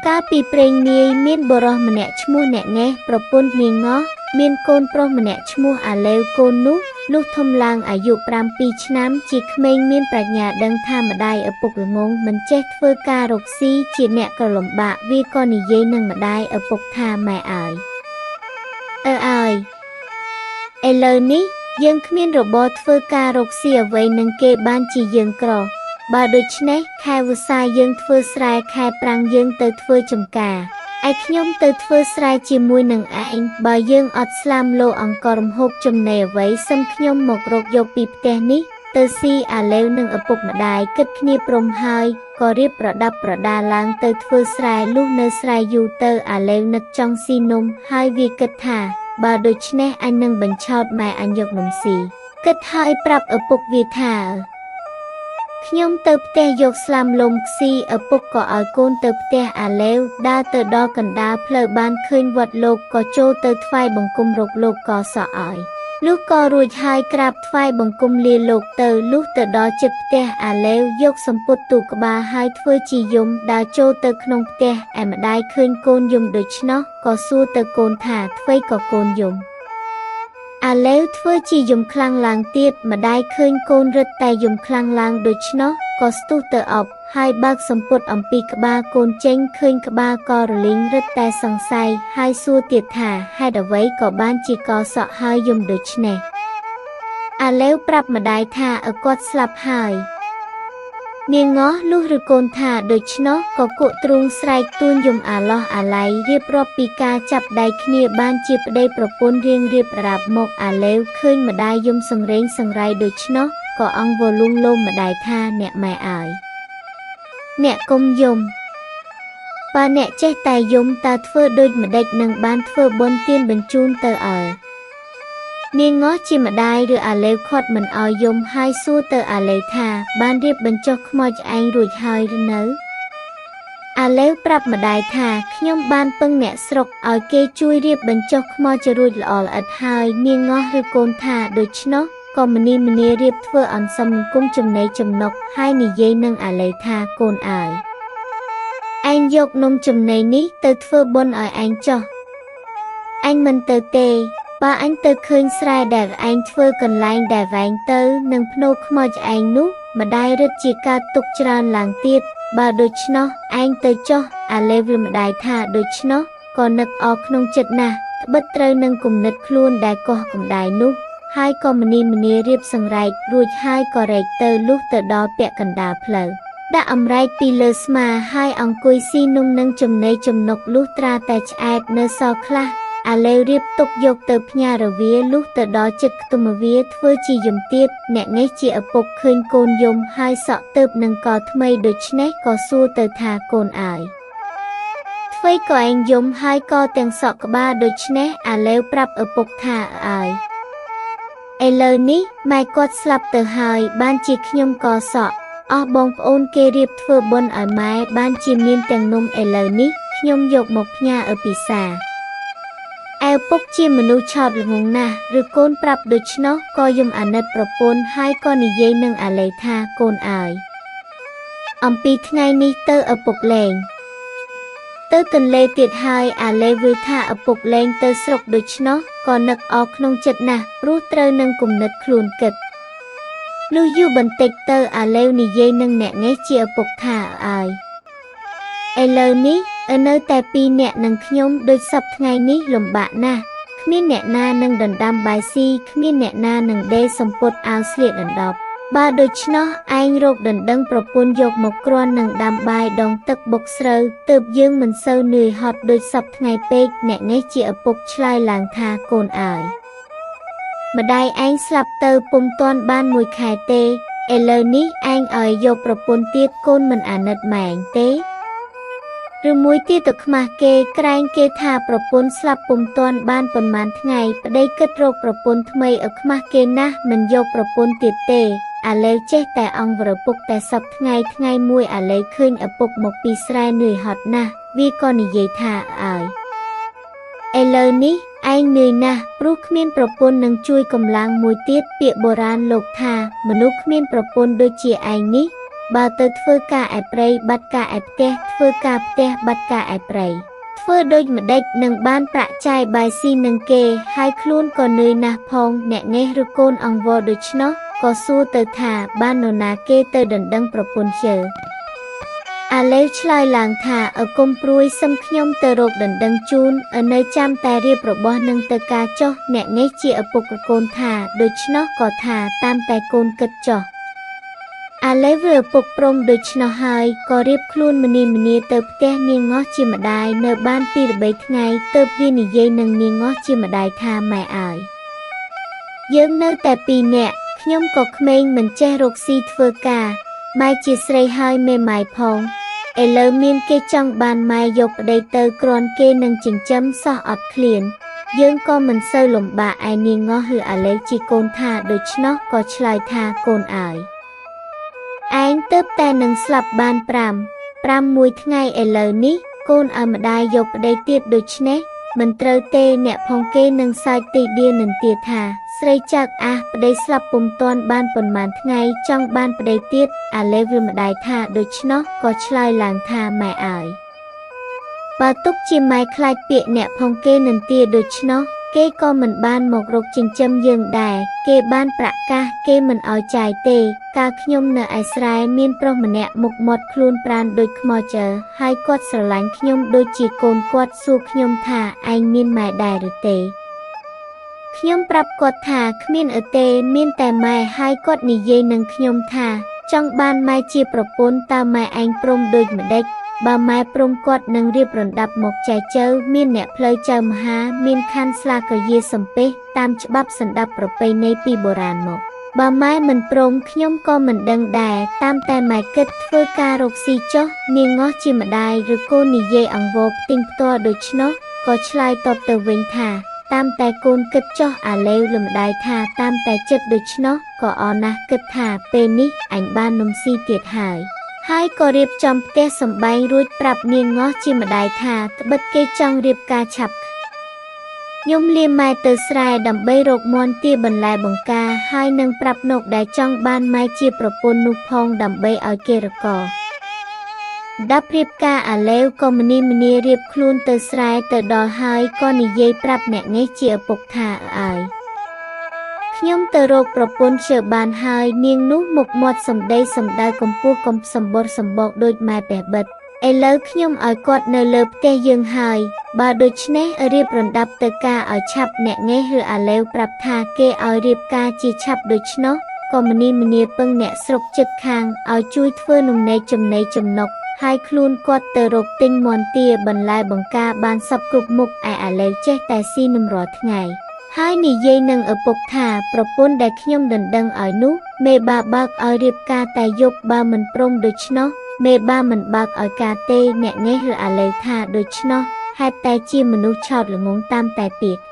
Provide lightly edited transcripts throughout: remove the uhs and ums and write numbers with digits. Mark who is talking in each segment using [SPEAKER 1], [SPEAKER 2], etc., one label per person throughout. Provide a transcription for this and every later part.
[SPEAKER 1] កាលពីព្រេងនាយមានបុរសម្នាក់ឈ្មោះអ្នកងេះប្រពន្ធនាងងោះមានកូនប្រុសម្នាក់ឈ្មោះអាឡេវកូននោះលុះធំឡើងអាយុ7ឆ្នាំជាក្មេងមានប្រាជ្ញាដឹងថាម្ដាយឪពុកល្ងងមិនចេះធ្វើការរកស៊ីជាអ្នកក៏លំបាកវាក៏និយាយនឹងម្ដាយឪពុកថាម៉ែអើយឥឡូវនេះយើងគ្មានរបរធ្វើការរកស៊ីអ្វីនឹងគេបានជាយើងក្របើដូច្នេះខែវស្សាយើងធ្វើស្រែខែប្រាំងយើងទៅធ្វើចម្ការឯខ្ញុំទៅធ្វើស្រែជាមួយនឹងឯងបើយើងអត់ស្លាមលោអង្គរមហូបចំណីអ្វីសឹមខ្ញុំមករកយកពីផ្ទះនេះទៅស៊ីអាឡេវនឹងឪពុកម្ដាយគិតគ្នាព្រមហើយក៏រៀបប្រដាប់ប្រដាឡើងទៅធ្វើស្រែលុះនៅស្រែយូរទៅអាឡេវនឹកចង់ស៊ីនំហើយវាគិតថាបើដូច្នេះអញនឹងបញ្ឆោតម៉ែអញយកនំស៊ីគិតហើយប្រាប់ឪពុកវាថាខ្ញុំទៅផ្ទះយកស្លាមលំខ្ស៊ីឪពុកក៏ឲ្យកូនទៅផ្ទះអាឡេវដើរទៅដល់កណ្ដាលផ្លូវបានឃើញវត្តលោកក៏ចូលទៅថ្វាយបង្គំរកលោកក៏សក់ឲ្យលុះក៏រួចហើយក្រាបថ្វាយបង្គំលាលោកទៅលុះទៅដល់ជិតផ្ទះអាឡេវយកសំពត់ទូក្បាលហើយធ្វើជាយំដើរចូលទៅក្នុងផ្ទះឯម្ដាយឃើញកូនយំដូច្នោះក៏សួរទៅកូនថាអ្វីក៏កូនយំអាឡេវធ្វើជាយំខ្លាំងឡើងទៀតម្ដាយឃើញកូនរឹតតែយំខ្លាំងឡើងដូច្នោះក៏ស្ទុះទៅអប់ហើយបើកសំពត់អំពីក្បាលកូនចេញឃើញក្បាលក៏រលីងរឹតតែសង្ស័យហើយសួរទៀតថាហេតុអ្វីក៏បានជាកសក់ហើយយំដូច្នេះអាឡេវប្រាប់ម្ដាយថាឪគាត់ស្លាប់ហើយនាងងោះលុះឬកូនថាដូច្នោះក៏គក់ទ្រូងស្រែកទួញយំអាឡោះអាឡៃរៀបរាប់ពីការចាប់ដៃគ្នាបានជាប្តីប្រពន្ធរៀងរៀបរាប់មកអាឡេវឃើញម្ដាយយំសង្រេងសង្រៃដូច្នោះក៏អង្គវលួងលោមម្ដាយថាអ្នកម៉ែអើយអ្នកកុំយំបើអ្នកចេះតែយំតើធ្វើដូចម្ដេចនឹងបានធ្វើបុណ្យទានបញ្ជូនទៅនាងងោះជាម្ដាយឬអាឡេវខាត់មិនឲ្យយំហើយសួរទៅអាឡេវថាបានរៀបបញ្ចុះខ្មោចឯងរួចហើយឬនៅអាឡេវប្រាប់ម្ដាយថាខ្ញុំបានពឹងអ្នកស្រុកឲ្យគេជួយរៀបបញ្ចុះខ្មោចរួចល្អល្អិតហើយនាងងោះឬកូនថាដូច្នោះក៏ម្នីម្នារៀបធ្វើអន្សមង្គមចំណីចំណុកហើយនិយាយនឹងអាឡេវថាកូនអើយឯងយកនំចំណីនេះទៅធ្វើបុណ្យឲ្យឯងចុះអញមិនទៅទេបើអញទៅឃើញស្រែដែលឯងធ្វើកន្លែងដែលវែងទៅនឹងភ្នោខ្មោចឯងនោះម្ដាយរឹតជាកើតទុកច្រើនឡើងទៀតបើដូច្នោះឯងទៅចុះអាឡេវម្ដាយថាដូច្នោះក៏នឹកអរក្នុងចិត្តណាស់ត្បិតត្រូវនឹងគំនិតខ្លួនដែលកោះកំដាយនោះហើយក៏ម្នីម្នារៀបសង្រែករួចហើយក៏រែកទៅលុះទៅដល់ពាក់កណ្ដាលផ្លូវដាក់អំរែកពីលើស្មាហើយអង្គុយស៊ីនំនឹងចំណីចំណុកលុះត្រាតែឆ្អែតនៅសល់ខ្លះអាឡេវរៀបទុកយកទៅផ្ញើរវាលុះទៅដល់ចិត្តខ្ទុំវាធ្វើជាយំទៀតអ្នកងេះជាឪពុកឃើញកូនយំហើយសក់ទៅនឹងកថ្មីដូច្នេះក៏សួរទៅថាកូនអើយអ្វីក៏ឯងយំហើយក៏ទាំងសក់ក្បាលដូច្នេះអាឡេវប្រាប់ឪពុកថាអើយឥឡូវនេះម៉ែគាត់ស្លាប់ទៅហើយបានជាខ្ញុំក៏សក់អស់បងប្អូនគេរៀបធ្វើបុណ្យឲ្យម៉ែបានជាមានទាំងនំឥឡូវនេះខ្ញុំយកមកផ្ញើឪពិសាឪពុកជាមនុស្សឆោតល្ងងណាស់ឬកូនប្រាប់ដូច្នោះក៏យំអាណិតប្រពន្ធហើយក៏និយាយនឹងអាឡេថាកូនអើយអំពីថ្ងៃនេះទៅឪពុកលែងទៅទន្លេទៀតហើយអាឡេវិលថាឪពុកលែងទៅស្រុកដូច្នោះក៏នឹកអរក្នុងចិត្តណាស់ព្រោះត្រូវនឹងគំនិតខ្លួនគិតលុះយូរបន្តិចទៅអាឡេវនិយាយនឹងអ្នកងេះជាឪពុកថាអើយឥឡូវនេះនៅតែ2នាក់នឹងខ្ញុំដូចសពថ្ងៃនេះលំបាកណាស់គ្មានអ្នកណានឹងដណ្ដាំបាយស៊ីគ្មានអ្នកណានឹងដេរសំពត់អាវស្លៀកដណ្ដប់បើដូច្នោះឯងរកដណ្ដឹងប្រពន្ធយកមកគ្រាន់នឹងដាំបាយដងទឹកបុកស្រូវទើបយើងមិនសូវនឿយហត់ដូចសពថ្ងៃពេកអ្នកងេះជាឪពុកឆ្លើយឡើងថាកូនអើយម្ដាយឯងស្លាប់ទៅពុំទាន់បាន1ខែទេឥឡូវនេះឯងឲ្យយកប្រពន្ធទៀតកូនមិនអាណិតម៉ែឯងទេឬមួយទៀតទៅខ្មាស់គេក្រែងគេថាប្រពន្ធស្លាប់ពុំទាន់បានប៉ុន្មានថ្ងៃប្តីគិតរកប្រពន្ធថ្មីឲ្យខ្មាស់គេណាស់មិនយកប្រពន្ធទៀតទេអាឡេវចេះតែអង្វរពុកតែសពថ្ងៃមួយអាឡេវឃើញឪពុកមកពីស្រែនឿយហត់ណាស់វាក៏និយាយថាអើយឥឡូវនេះឯងនឿយណាស់ព្រោះគ្មានប្រពន្ធនឹងជួយកម្លាំងមួយទៀតពាក្យបុរាណលោកថាមនុស្សគ្មានប្រពន្ធដូចជាឯងនេះ បើទៅធ្វើការឯព្រៃបាត់ការឯផ្ទះធ្វើការផ្ទះបាត់ការឯព្រៃធ្វើដូចម្ដេចនឹងបានប្រាក់ចាយបាយស៊ីនឹងគេហើយខ្លួនក៏នឿយណាស់ផងអ្នកងេះឬកូនអង្វរដូច្នោះក៏សួរទៅថាបាននរណាគេទៅដណ្ដឹងប្រពន្ធជើអាឡេវឆ្លើយឡើងថាឪគុំព្រួយសឹមខ្ញុំទៅរកដណ្ដឹងជូននៅចាំតែរៀបរបស់នឹងទៅការចុះអ្នកងេះជាឪពុកកូនថាដូច្នោះក៏ថាតាមតែកូនគិតចុះអាឡេវឪពុកព្រមដូច្នោះហើយក៏រៀបខ្លួនម្នីទៅផ្ទះនាងងោះជាម្ដាយនៅបាន2 3ថ្ងៃទើបវានិយាយនឹងនាងងោះជាម្ដាយថាម៉ែអើយយើងនៅតែ2នាក់ខ្ញុំក៏ក្មេងមិនចេះរកស៊ីធ្វើការម៉ែជាស្រីហើយមេម៉ាយផងឥឡូវមានគេចង់បានម៉ែយកប្តីទៅគ្រាន់គេនឹងចិញ្ចឹមសោះអត់ឃ្លានយើងក៏មិនសូវលំបាកឯនាងងោះឬអាឡេវជាកូនថាដូច្នោះក៏ឆ្លើយថាកូនអើយឯងទើបតែនឹងស្លាប់បាន5 មួយថ្ងៃឥឡូវនេះកូនឲ្យម្ដាយយកប្តីទៀតដូច្នេះមិនត្រូវទេអ្នកផងគេនឹងសើចទីដៀនឹងទៀតថាស្រីចាក់ប្តីស្លាប់ពុំទាន់បានប៉ុន្មានថ្ងៃចង់បានប្តីទៀតអាឡេវម្ដាយថាដូច្នោះក៏ឆ្លើយឡើងថាម៉ែអើយបើទុកជាម៉ែខ្លាចពាក្យអ្នកផងគេនឹងទាដូច្នោះគេក៏មិនបានមករកចិញ្ចឹមយើងដែរគេបានប្រកាសគេមិនឲ្យចាយទេកាលខ្ញុំនៅឯស្រែមានប្រុសម្នាក់មុខមាត់ខ្លួនប្រាណដូចខ្មោចហើយគាត់ស្រឡាញ់ខ្ញុំដូចជាកូនគាត់សួរខ្ញុំថាឯងមានម៉ែដែរឬទេខ្ញុំប្រាប់គាត់ថាគ្មានទេមានតែម៉ែហើយគាត់និយាយនឹងខ្ញុំថាចង់បានម៉ែជាប្រពន្ធតើម៉ែឯងព្រមដូចម្ដេចបើម៉ែព្រមគាត់នឹងរៀបរណ្ដាប់មកចែជើមានអ្នកផ្លូវចៅមហាមានខណ្ឌស្លាកយាសំពេះតាមច្បាប់សណ្ដាប់ប្រពៃណីពីបុរាណមកបើម៉ែមិនព្រមខ្ញុំក៏មិនដឹងដែរតាមតែម៉ែគិតធ្វើការរកស៊ីចុះនាងងោះជាម្ដាយឬកូននិយាយអង្វរផ្ទិញផ្ទាល់ដូច្នោះក៏ឆ្លើយតបទៅវិញថាតាមតែកូនគិតចុះអាឡេវលំដាយថាតាមតែចិត្តដូច្នោះក៏អរណាស់គិតថាពេលនេះអញបាននំស៊ីទៀតហើយក៏រៀបចំផ្ទះសម្បែងរួចប្រាប់នាងងោះជាម្ដាយថាត្បិតគេចង់រៀបការឆាប់ខ្ញុំលាម៉ែទៅស្រែដើម្បីរកមាន់ទាបន្លែបង្ការហើយនឹងប្រាប់នុកដែលចង់បានម៉ែជាប្រពន្ធនោះផងដើម្បីឲ្យគេរកដាប់រៀបការអាឡេវក៏ម្នីរៀបខ្លួនទៅស្រែទៅដល់ហើយក៏និយាយប្រាប់អ្នកងេះជាឪពុកថាអើយខ្ញុំទៅរកប្រពន្ធជើបានហើយនាងនោះមុខមាត់សម្ដីសម្ដៅកម្ពស់កំសម្បុរសម្បកដូចម៉ែពះបិទឥឡូវខ្ញុំឲ្យគាត់នៅលើផ្ទះយើងហើយបើដូច្នេះរៀបរណ្ដាប់ទៅការឲ្យឆាប់អ្នកងេះឬអាឡេវប្រាប់ថាគេឲ្យរៀបការជាឆាប់ដូច្នោះក៏ម្នីពឹងអ្នកស្រុកចិត្តខាងឲ្យជួយធ្វើនំនែកចំណីចំណុកហើយខ្លួនគាត់ទៅរកទិញមាន់ទាបន្លែបង្ការបានសពគ្រប់មុខឯអាឡេវចេះតែស៊ីនំរាល់ថ្ងៃហើយនិយាយនឹងឪពុកថាប្រពន្ធដែលខ្ញុំដណ្ដឹងឲ្យនោះមេបាបើកឲ្យរៀបការតែយប់បើមិនព្រមដូច្នោះមេបាមិនបើកឲ្យការទេអ្នកងេះឬអាឡេវថាដូច្នោះហេតុតែជាមនុស្សឆោតល្ងងតាមតែពាក្យ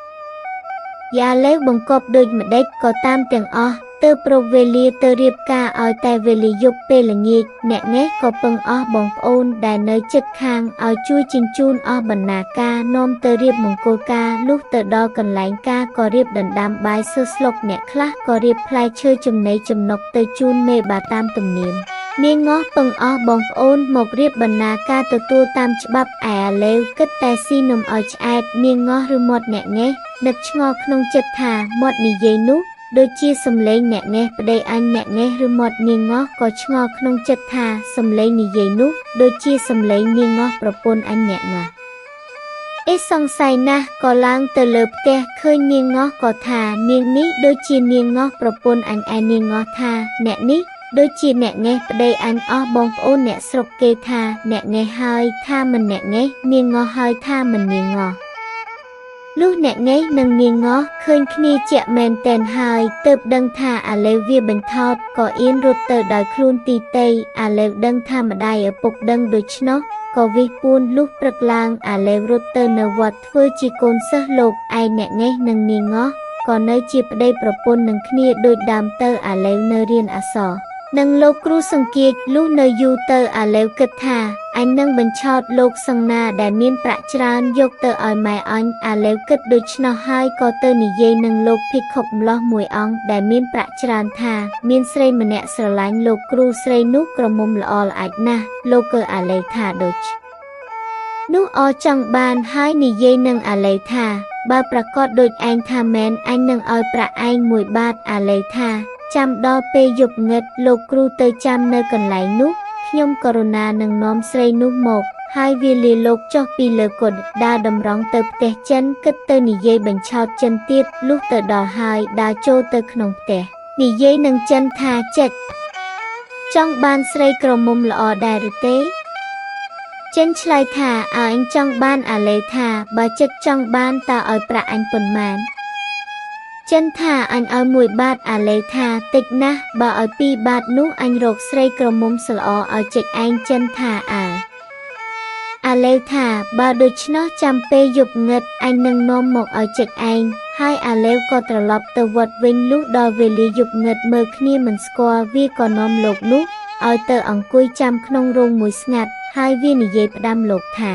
[SPEAKER 1] យ៉ាឡេវបង្កប់ដូចម្ដេចក៏តាមទាំងអស់ទើបប្រវេលាទៅរៀបការឲ្យតែវេលាយប់ពេលល្ងាចអ្នកងេះក៏ពឹងអស់បងប្អូនដែលនៅជិតខាងឲ្យជួយជញ្ជូនអស់បណ្ណាការនាំទៅរៀបមង្គលការលុះទៅដល់កន្លែងការក៏រៀបដណ្ដាំបាយសើស្លុកអ្នកខ្លះក៏រៀបផ្លែឈើចំណីចំណុកទៅជូនមេបាតាមទំនៀមនាងងោះពឹងអស់បងប្អូនមករៀបបណ្ណាការទទួលតាមច្បាប់ឯអាឡេវគិតតែស៊ីនំឲ្យឆ្អែតនាងងោះឬមាត់អ្នកងេះនឹកឆ្ងល់ក្នុងចិត្តថាមាត់និយាយនោះដូចជាសំឡេងអ្នកងេះប្តីអញអ្នកងេះឬមាត់នាងងោះក៏ឆ្ងល់ក្នុងចិត្តថាសំឡេងនិយាយនោះដូចជាសំឡេងនាងងោះប្រពន្ធអញអ្នកងោះសង្ស័យណាស់ក៏ឡើងទៅលើផ្ទះឃើញនាងងោះក៏ថានាងនេះដូចជានាងងោះប្រពន្ធអញឯនាងងោះថាអ្នកនេះដូចជាអ្នកងេះប្តីអញអស់បងប្អូនអ្នកស្រុកគេថាអ្នកងេះហើយថាមិនអ្នកងេះនាងងោះហើយថាមិននាងងោះលុះអ្នកងេះនិងនាងងោះឃើញគ្នាជាក់មែនតែនហើយទើបដឹងថាអាឡេវវាបញ្ថោតក៏អៀនរត់ទៅដោយខ្លួនទីតីអាឡេវដឹងថាម្ដាយឪពុកដឹងដូច្នោះក៏វិសពួនលុះព្រឹកឡើងអាឡេវរត់ទៅនៅវត្តធ្វើជាកូនសិស្សលោកឯអ្នកងេះនិងនាងងោះក៏នៅជាប្តីប្រពន្ធនឹងគ្នាដូចដើមទៅអាឡេវនៅរៀនអក្សរ នឹងលោកគ្រូសង្កេតលុះនៅយូរទៅអាឡេវគិតថាអញនឹងបញ្ឆោតលោកសង្ណាដែលមានប្រាក់ច្រើនយកទៅឲ្យម៉ែអញអាឡេវគិតដូច្នោះហើយក៏ទៅនិយាយនឹងលោកភិក្ខុម្លោះមួយអង្គដែលមានប្រាក់ច្រើនថាមានស្រីម្នាក់ស្រឡាញ់លោកគ្រូស្រីនោះក្រមុំល្អល្អឯកណាស់លោកក៏អាឡេវថាដូចនោះអចង់បានហើយនិយាយនឹងអាឡេវថាបើប្រកាសដូចឯងថាមែនអញនឹងឲ្យប្រាក់ឯង1 បាតអាឡេវថាចាំដល់ពេលយប់ងឹតលោកគ្រូទៅចាំនៅកន្លែងនោះខ្ញុំករុណានឹងនាំស្រីនោះមកហើយវាលាលោកចុះពីលើគុតដើរតម្រង់ទៅផ្ទះចិនគិតទៅនិយាយបញ្ឆោតចិនទៀតលុះទៅដល់ហើយដើរចូលទៅក្នុងផ្ទះនិយាយនឹងចិនថាចិត្តចង់បានស្រីក្រមុំល្អដែរឬទេចិនឆ្លើយថាអញចង់បានអាឡេថាបើចិត្តចង់បានតើឲ្យប្រាក់អញប៉ុន្មានចិនថាអញឲ្យ1 បាតអាឡេថាតិចណាស់បើឲ្យ2 បាតនោះអញរកស្រីក្រមុំស្ល្អឲ្យចិច្ចឯងចិនថាអាឡេថាបើដូច្នោះចាំពេលយប់ងឹតអញនឹងនាំមកឲ្យចិច្ចឯងហើយអាឡេក៏ត្រឡប់ទៅវត្តវិញលុះដល់វេលាយប់ងឹតមើលគ្នាមិនស្គាល់វាក៏នាំលោកនោះឲ្យទៅអង្គុយចាំក្នុងរោងមួយស្ងាត់ហើយវានិយាយផ្ដាំលោកថា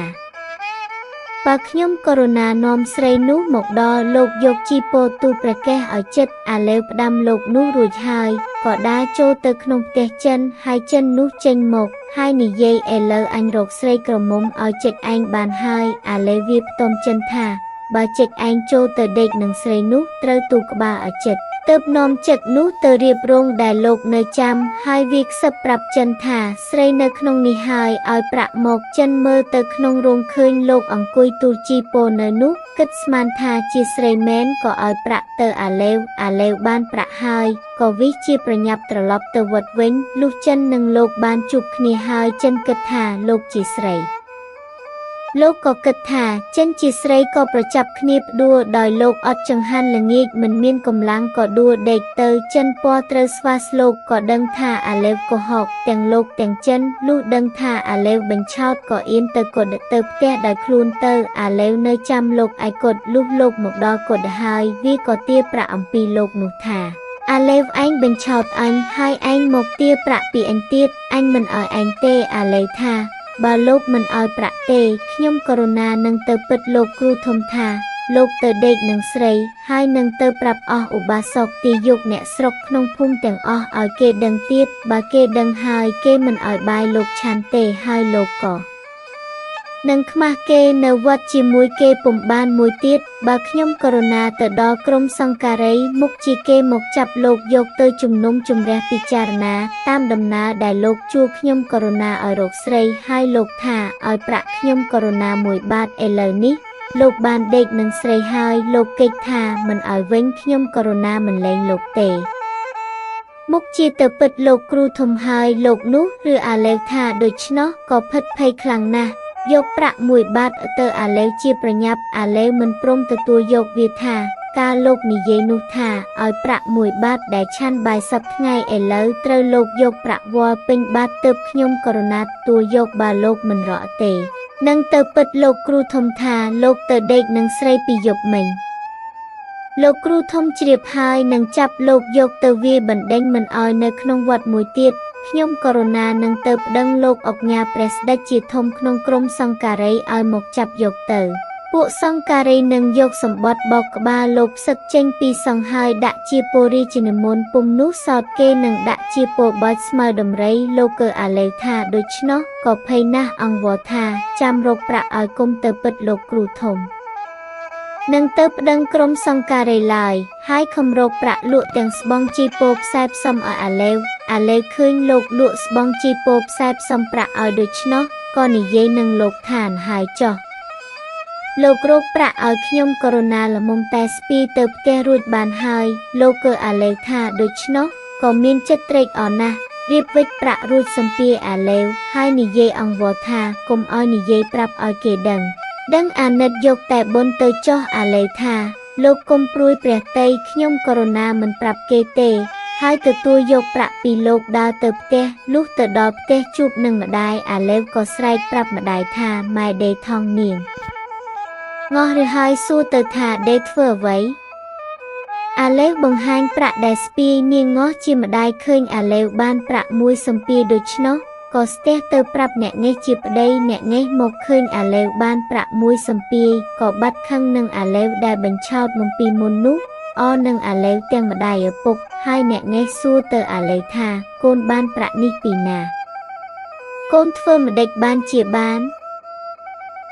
[SPEAKER 1] បើខ្ញុំករុណានាំស្រីនោះមកដល់លោកយកជីពោទូព្រះកេសឲ្យចិត្តអាឡេវផ្ដាំលោកនោះរួចហើយក៏ដើរចូលទៅក្នុងផ្ទះចិនហើយចិននោះចេញមកហើយនិយាយឥឡូវអញរកស្រីក្រមុំឲ្យចិត្តឯងបានហើយអាឡេវាផ្ទំចិនថាបើចិត្តឯងចូលទៅដេកនឹងស្រីនោះត្រូវទូក្បាលឲ្យចិត្តទើបនាំចិត្តនោះទៅរៀបរងដែលលោកនៅចាំហើយវាខ្សឹបប្រាប់ចិនថាស្រីនៅក្នុងនេះហើយឲ្យប្រាក់មកចិនមើលទៅក្នុងរោងឃើញលោកអង្គុយទូលជីពោនៅនោះគិតស្មានថាជាស្រីមែនក៏ឲ្យប្រាក់ទៅអាឡេវបានប្រាក់ហើយក៏វិជាប្រញាប់ត្រឡប់ទៅវត្តវិញលុះចិននិងលោកបានជួបគ្នាហើយចិនគិតថាលោកជាស្រីលោកក៏គិតថាចិនជាស្រីក៏ប្រចាប់គ្នាផ្ដួលដោយលោកអត់ចង្ហាន់ល្ងាចមិនមានកម្លាំងក៏ដួលដេកទៅចិនពណ៌ត្រូវស្វាស្លោកក៏ដឹងថាអាឡេវកុហកទាំងលោកទាំងចិនលុះដឹងថាអាឡេវបញ្ឆោតក៏អៀនទៅគុតទៅផ្ទះដោយខ្លួនទៅអាឡេវនៅចាំលោកឯគុតលុះលោកមកដល់គុតហើយវាក៏ទារប្រាក់អំពីលោកនោះថាអាឡេវឯងបញ្ឆោតអញហើយឯងមកទារប្រាក់ពីអញទៀតអញមិនឲ្យឯងទេអាឡេវថាបើលោកមិនឲ្យប្រាក់ទេខ្ញុំករុណានឹងទៅពិតលោកគ្រូធំថាលោកទៅដេកនឹងស្រីហើយនឹងទៅប្រាប់អស់ឧបាសកទីយកអ្នកស្រុកក្នុងភូមិទាំងអស់ឲ្យគេដឹងទៀតបើគេដឹងហើយគេមិនឲ្យបាយលោកឆាន់ទេហើយលោកក៏នឹងខ្មាស់គេនៅវត្តជាមួយគេពុំបានមួយទៀតបើខ្ញុំករុណាទៅដល់ក្រុមសង្ការីមុខជាគេមកចាប់លោកយកទៅជំនុំជម្រះពិចារណាតាមដំណើរដែលលោកជួលខ្ញុំករុណាឲ្យរកស្រីហើយលោកថាឲ្យប្រាក់ខ្ញុំករុណា1 បាតឥឡូវនេះលោកបានដេកនឹងស្រីហើយលោកកិច្ចថាមិនឲ្យវិញខ្ញុំករុណាមិនលែងលោកទេមុខជាទៅពិតលោកគ្រូធំហើយលោកនោះឬអាឡេវថាដូច្នោះក៏ភិតភ័យខ្លាំងណាស់យកប្រាក់1 បាតទៅអាឡេវជាប្រញាប់អាឡេវមិនព្រមទទួលយកវាថាការលោកនិយាយនោះថាឲ្យប្រាក់1 បាតដែលឆាន់បាយសប្ថ្ងៃឥឡូវត្រូវលោកយកប្រាក់វល់ពេញបាតទើបខ្ញុំករុណាទទួលយកបើលោកមិនរកទេនឹងទៅពិតលោកគ្រូធំថាលោកទៅដេកនឹងស្រីពីយប់មិញលោកគ្រូធំជ្រាបហើយនឹងចាប់លោកយកទៅវាយបណ្ដេញមិនឲ្យនៅក្នុងវត្តមួយទៀតខ្ញុំករុណានឹងទៅប្តឹងលោកអុកញ៉ាព្រះស្ដេចជាធំក្នុងក្រុមសង្ការីឲ្យមកចាប់យកទៅពួកសង្ការីនឹងយកសម្បត្តិបោកក្បាលលោកផ្សឹកចេញពីសង្ឃហើយដាក់ជាពរាជនិមន្តពុំនោះសោតគេនឹងដាក់ជាពរបោចស្មៅដំរីលោកកើអាឡេវថាដូច្នោះក៏ភ័យណាស់អង្គវរថាចាំរកប្រាក់ឲ្យគុំទៅពិតលោកគ្រូធំនឹងទៅប្តឹងក្រុមសង្ការីឡើយហើយខំរកប្រាក់លក់ទាំងស្បង់ជីពោផ្សាយផ្សំឲ្យអាឡេវឃើញលោកលក់ស្បង់ជីពោផ្សាយផ្សំប្រាក់ឲ្យដូច្នោះក៏និយាយនឹងលោកថាហើយចុះលោករកប្រាក់ឲ្យខ្ញុំករុណាល្មមតែស្ពីទៅផ្ទះរួចបានហើយលោកកើអាឡេវថាដូច្នោះក៏មានចិត្តត្រេកអរណាស់រៀបវិច្ចប្រាក់រួចសំពាអាឡេវហើយនិយាយអង្គវរថាកុំឲ្យនិយាយប្រាប់ឲ្យគេដឹងអាណិតយកតែបុណ្យទៅចុះអាឡេវថាលោកកុំព្រួយព្រះតីខ្ញុំករុណាមិនប្រាប់គេទេហើយទទួលយកប្រាក់ពីលោកដើរទៅផ្ទះលុះទៅដល់ផ្ទះជួបនឹងម្ដាយអាឡេវក៏ស្រែកប្រាប់ម្ដាយថាម៉ែដេថងនាងងោះឬហើយសួរទៅថាដេធ្វើអ្វី អាឡេវបង្ហាញប្រាក់ដែលស្ពាយនាងងោះជាម្ដាយឃើញអាឡេវបានប្រាក់មួយសំពាយដូច្នោះក៏ស្ទះទៅប្រាប់អ្នកងេះជាប្តីអ្នកងេះមកឃើញអាឡេវបានប្រាក់មួយសំពាយក៏បាត់ខឹងនឹងអាឡេវដែលបញ្ឆោតមកពីមុននោះអនឹងអាឡេវទាំងម្ដាយឪពុកហើយអ្នកងេះសួរទៅអាឡេវថាកូនបានប្រាក់នេះពីណាកូនធ្វើម្ដេចបានជាបាន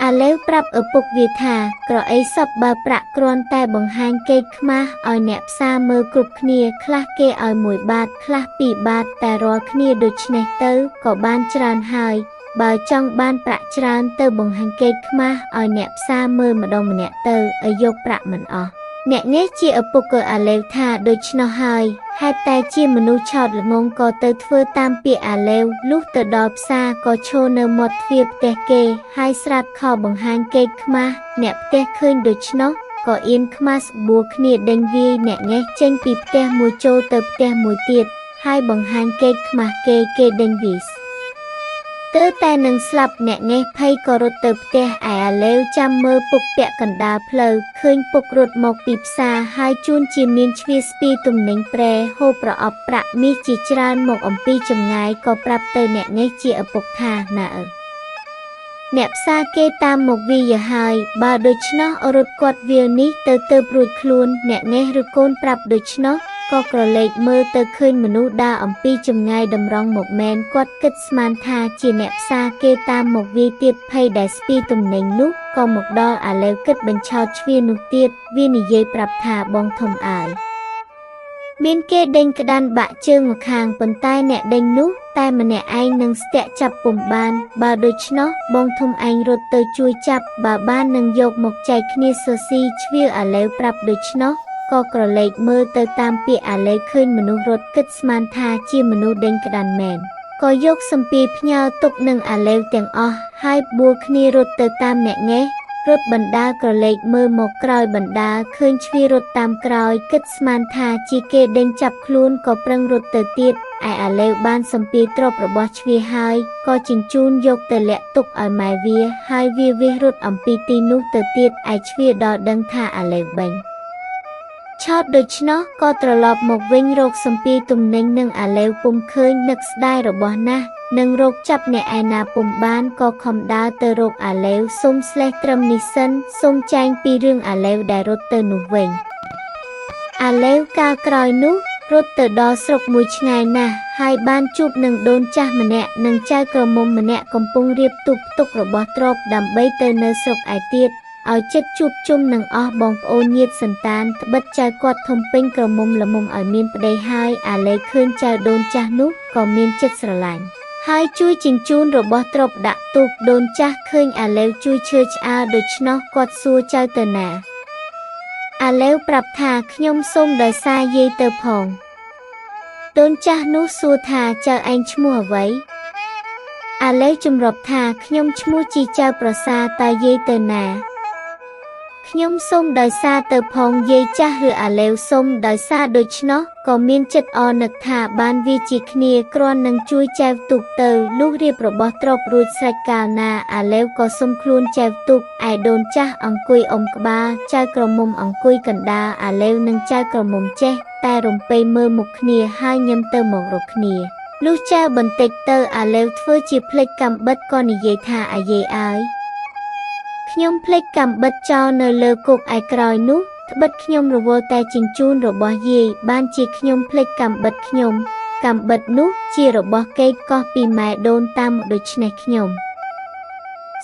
[SPEAKER 1] អាឡេវប្រាប់ឪពុកវាថាក្រអីសពបើប្រាក់គ្រាន់តែបង្ហាញកេកខ្មាស់ឲ្យអ្នកផ្សារមើលគ្រប់គ្នាខ្លះគេឲ្យ1បាតខ្លះ2បាតតែរាល់គ្នាដូច្នេះទៅក៏បានច្រើនហើយបើចង់បានប្រាក់ច្រើនទៅបង្ហាញកេកខ្មាស់ឲ្យអ្នកផ្សារមើលម្ដងម្នាក់ទៅឲ្យយកប្រាក់មិនអស់អ្នកងេះជាឪពុកក៏អាឡេវថាដូច្នោះហើយហេតុតែជាមនុស្សឆោតល្ងងក៏ទៅធ្វើតាមពាក្យអាឡេវលុះទៅដល់ផ្សារក៏ឈរនៅមាត់ទ្វារផ្ទះគេហើយស្រាប់ខលបង្ហាញកេកខ្មាស់អ្នកផ្ទះឃើញដូច្នោះក៏អៀនខ្មាស់ស្បួរគ្នាដេញវាយអ្នកងេះចេញពីផ្ទះមួយចូលទៅផ្ទះមួយទៀតហើយបង្ហាញកេកខ្មាស់គេដេញវាយទើបតែនឹងស្លាប់អ្នកងេះភ័យក៏រត់ទៅផ្ទះឯអាឡេវចាំមើលពុកពាក់កណ្ដាលផ្លូវឃើញពុករត់មកពីផ្សារហើយជួនជាមានជ្វាស្ពីទំនិញប្រែហូបប្រអប់ប្រាក់មាសជាច្រើនមកអំពីចម្ងាយក៏ប្រាប់ទៅអ្នកងេះជាឪពុកថាណាអ្នកផ្សារគេតាមមកវាយហើយបើដូច្នោះរត់គាត់វាលនេះទៅរួចខ្លួនអ្នកងេះឬកូនប្រាប់ដូច្នោះក៏ក្រឡេកមើលទៅឃើញមនុស្សដើរអំពីចម្ងាយតម្រង់មកមែនគាត់គិតស្មានថាជាអ្នកផ្សារគេតាមមកវាយទៀតភ័យដែលស្ពីទំនិញនោះក៏មកដល់អាឡេវគិតបញ្ឆោតជ្វានោះទៀតវានិយាយប្រាប់ថាបងធំអើយមានគេដេញក្តាន់បាក់ជើងមកខាងប៉ុន្តែអ្នកដេញនោះតែម្នាក់ឯងនឹងស្ទាក់ចាប់ពុំបានបើដូច្នោះបងធំឯងរត់ទៅជួយចាប់បើបាននឹងយកមកចែកគ្នាសរស៊ីជ្វាអាឡេវប្រាប់ដូច្នោះក៏ក្រឡេកមើលទៅតាមពាក្យអាឡេវឃើញមនុស្សរត់គិតស្មានថាជាមនុស្សដេញក្តាន់មែនក៏យកសំពាយផ្ញើទុកនឹងអាឡេវទាំងអស់ហើយបួលគ្នារត់ទៅតាមអ្នកងេះរត់បណ្ដាក្រឡេកមើលមកក្រោយបណ្ដាឃើញជ្វារត់តាមក្រោយគិតស្មានថាជាគេដេញចាប់ខ្លួនក៏ប្រឹងរត់ទៅទៀតឯអាឡេវបានសំពាយទ្រព្យរបស់ជ្វាហើយក៏ជញ្ជូនយកទៅលាក់ទុកឲ្យម៉ែវាហើយវាវិះរត់អំពីទីនោះទៅទៀតឯជ្វាដល់ដឹងថាអាឡេវបាញ់ឆោតដូច្នោះក៏ត្រឡប់មកវិញរកសំពាយទំនិញនឹងអាឡេវពុំឃើញនឹកស្ដាយរបស់ណាស់នឹងរកចាប់អ្នកឯណាពុំបានក៏ខំដើរទៅរកអាឡេវសុំស្លេះត្រឹមនេះសិនសុំចែងពីរឿងអាឡេវដែលរត់ទៅនោះវិញអាឡេវកាលក្រោយនោះរត់ទៅដល់ស្រុកមួយឆ្ងាយណាស់ហើយបានជួបនឹងដូនចាស់ម្នាក់និងចៅក្រមុំម្នាក់កំពុងរៀបទុកទុករបស់ទ្រព្យដើម្បីទៅនៅស្រុកឯទៀតឲ្យចិត្តជួបជុំនឹងអស់បងប្អូនញាតិសន្តានត្បិតចៅគាត់ធំពេញក្រមុំល្មមឲ្យមានប្តីហើយអាឡេឃើញចៅដូនចាស់នោះក៏មានចិត្តស្រឡាញ់ហើយជួយជញ្ជូនរបស់ទ្រព្យដាក់ទូកដូនចាស់ឃើញអាឡេវជួយឈើឆ្អើរដូច្នោះគាត់សួរចៅទៅណាអាឡេវប្រាប់ថាខ្ញុំសូមដោយសារយាយទៅផងដូនចាស់នោះសួរថាចៅឯងឈ្មោះអ្វីអាឡេវជំរាបថាខ្ញុំឈ្មោះជីចៅប្រសាតើយាយទៅណាខ្ញុំសូមដោយសារទៅផងយាយចាស់ឬអាឡេវសូមដោយសារដូច្នោះក៏មានចិត្តអនឹកថាបានវាជាគ្នាគ្រាន់នឹងជួយចែវទូកទៅលុះរៀបរបស់ទ្រព្យរួចស្រេចកាលណាអាឡេវក៏សុំខ្លួនចែវទូកឯដូនចាស់អង្គុយអុំក្បាលចៅក្រមុំអង្គុយកណ្ដាលអាឡេវនិងចៅក្រមុំចេះតែរំពេមើលមុខគ្នាហើយញឹមទៅមករកគ្នាលុះចែវបន្តិចទៅអាឡេវធ្វើជាភ្លេចកាំបិតក៏និយាយថាអាយាយអើយខ្ញុំភ្លេចកាំបិតចោលនៅលើគោកឯក្រោយនោះត្បិតខ្ញុំរវល់តែជញ្ជូនរបស់យាយបានជាខ្ញុំភ្លេចកាំបិតខ្ញុំកាំបិតនោះជារបស់កេកកោះពីម៉ែដូនតាមដូច្នេះខ្ញុំ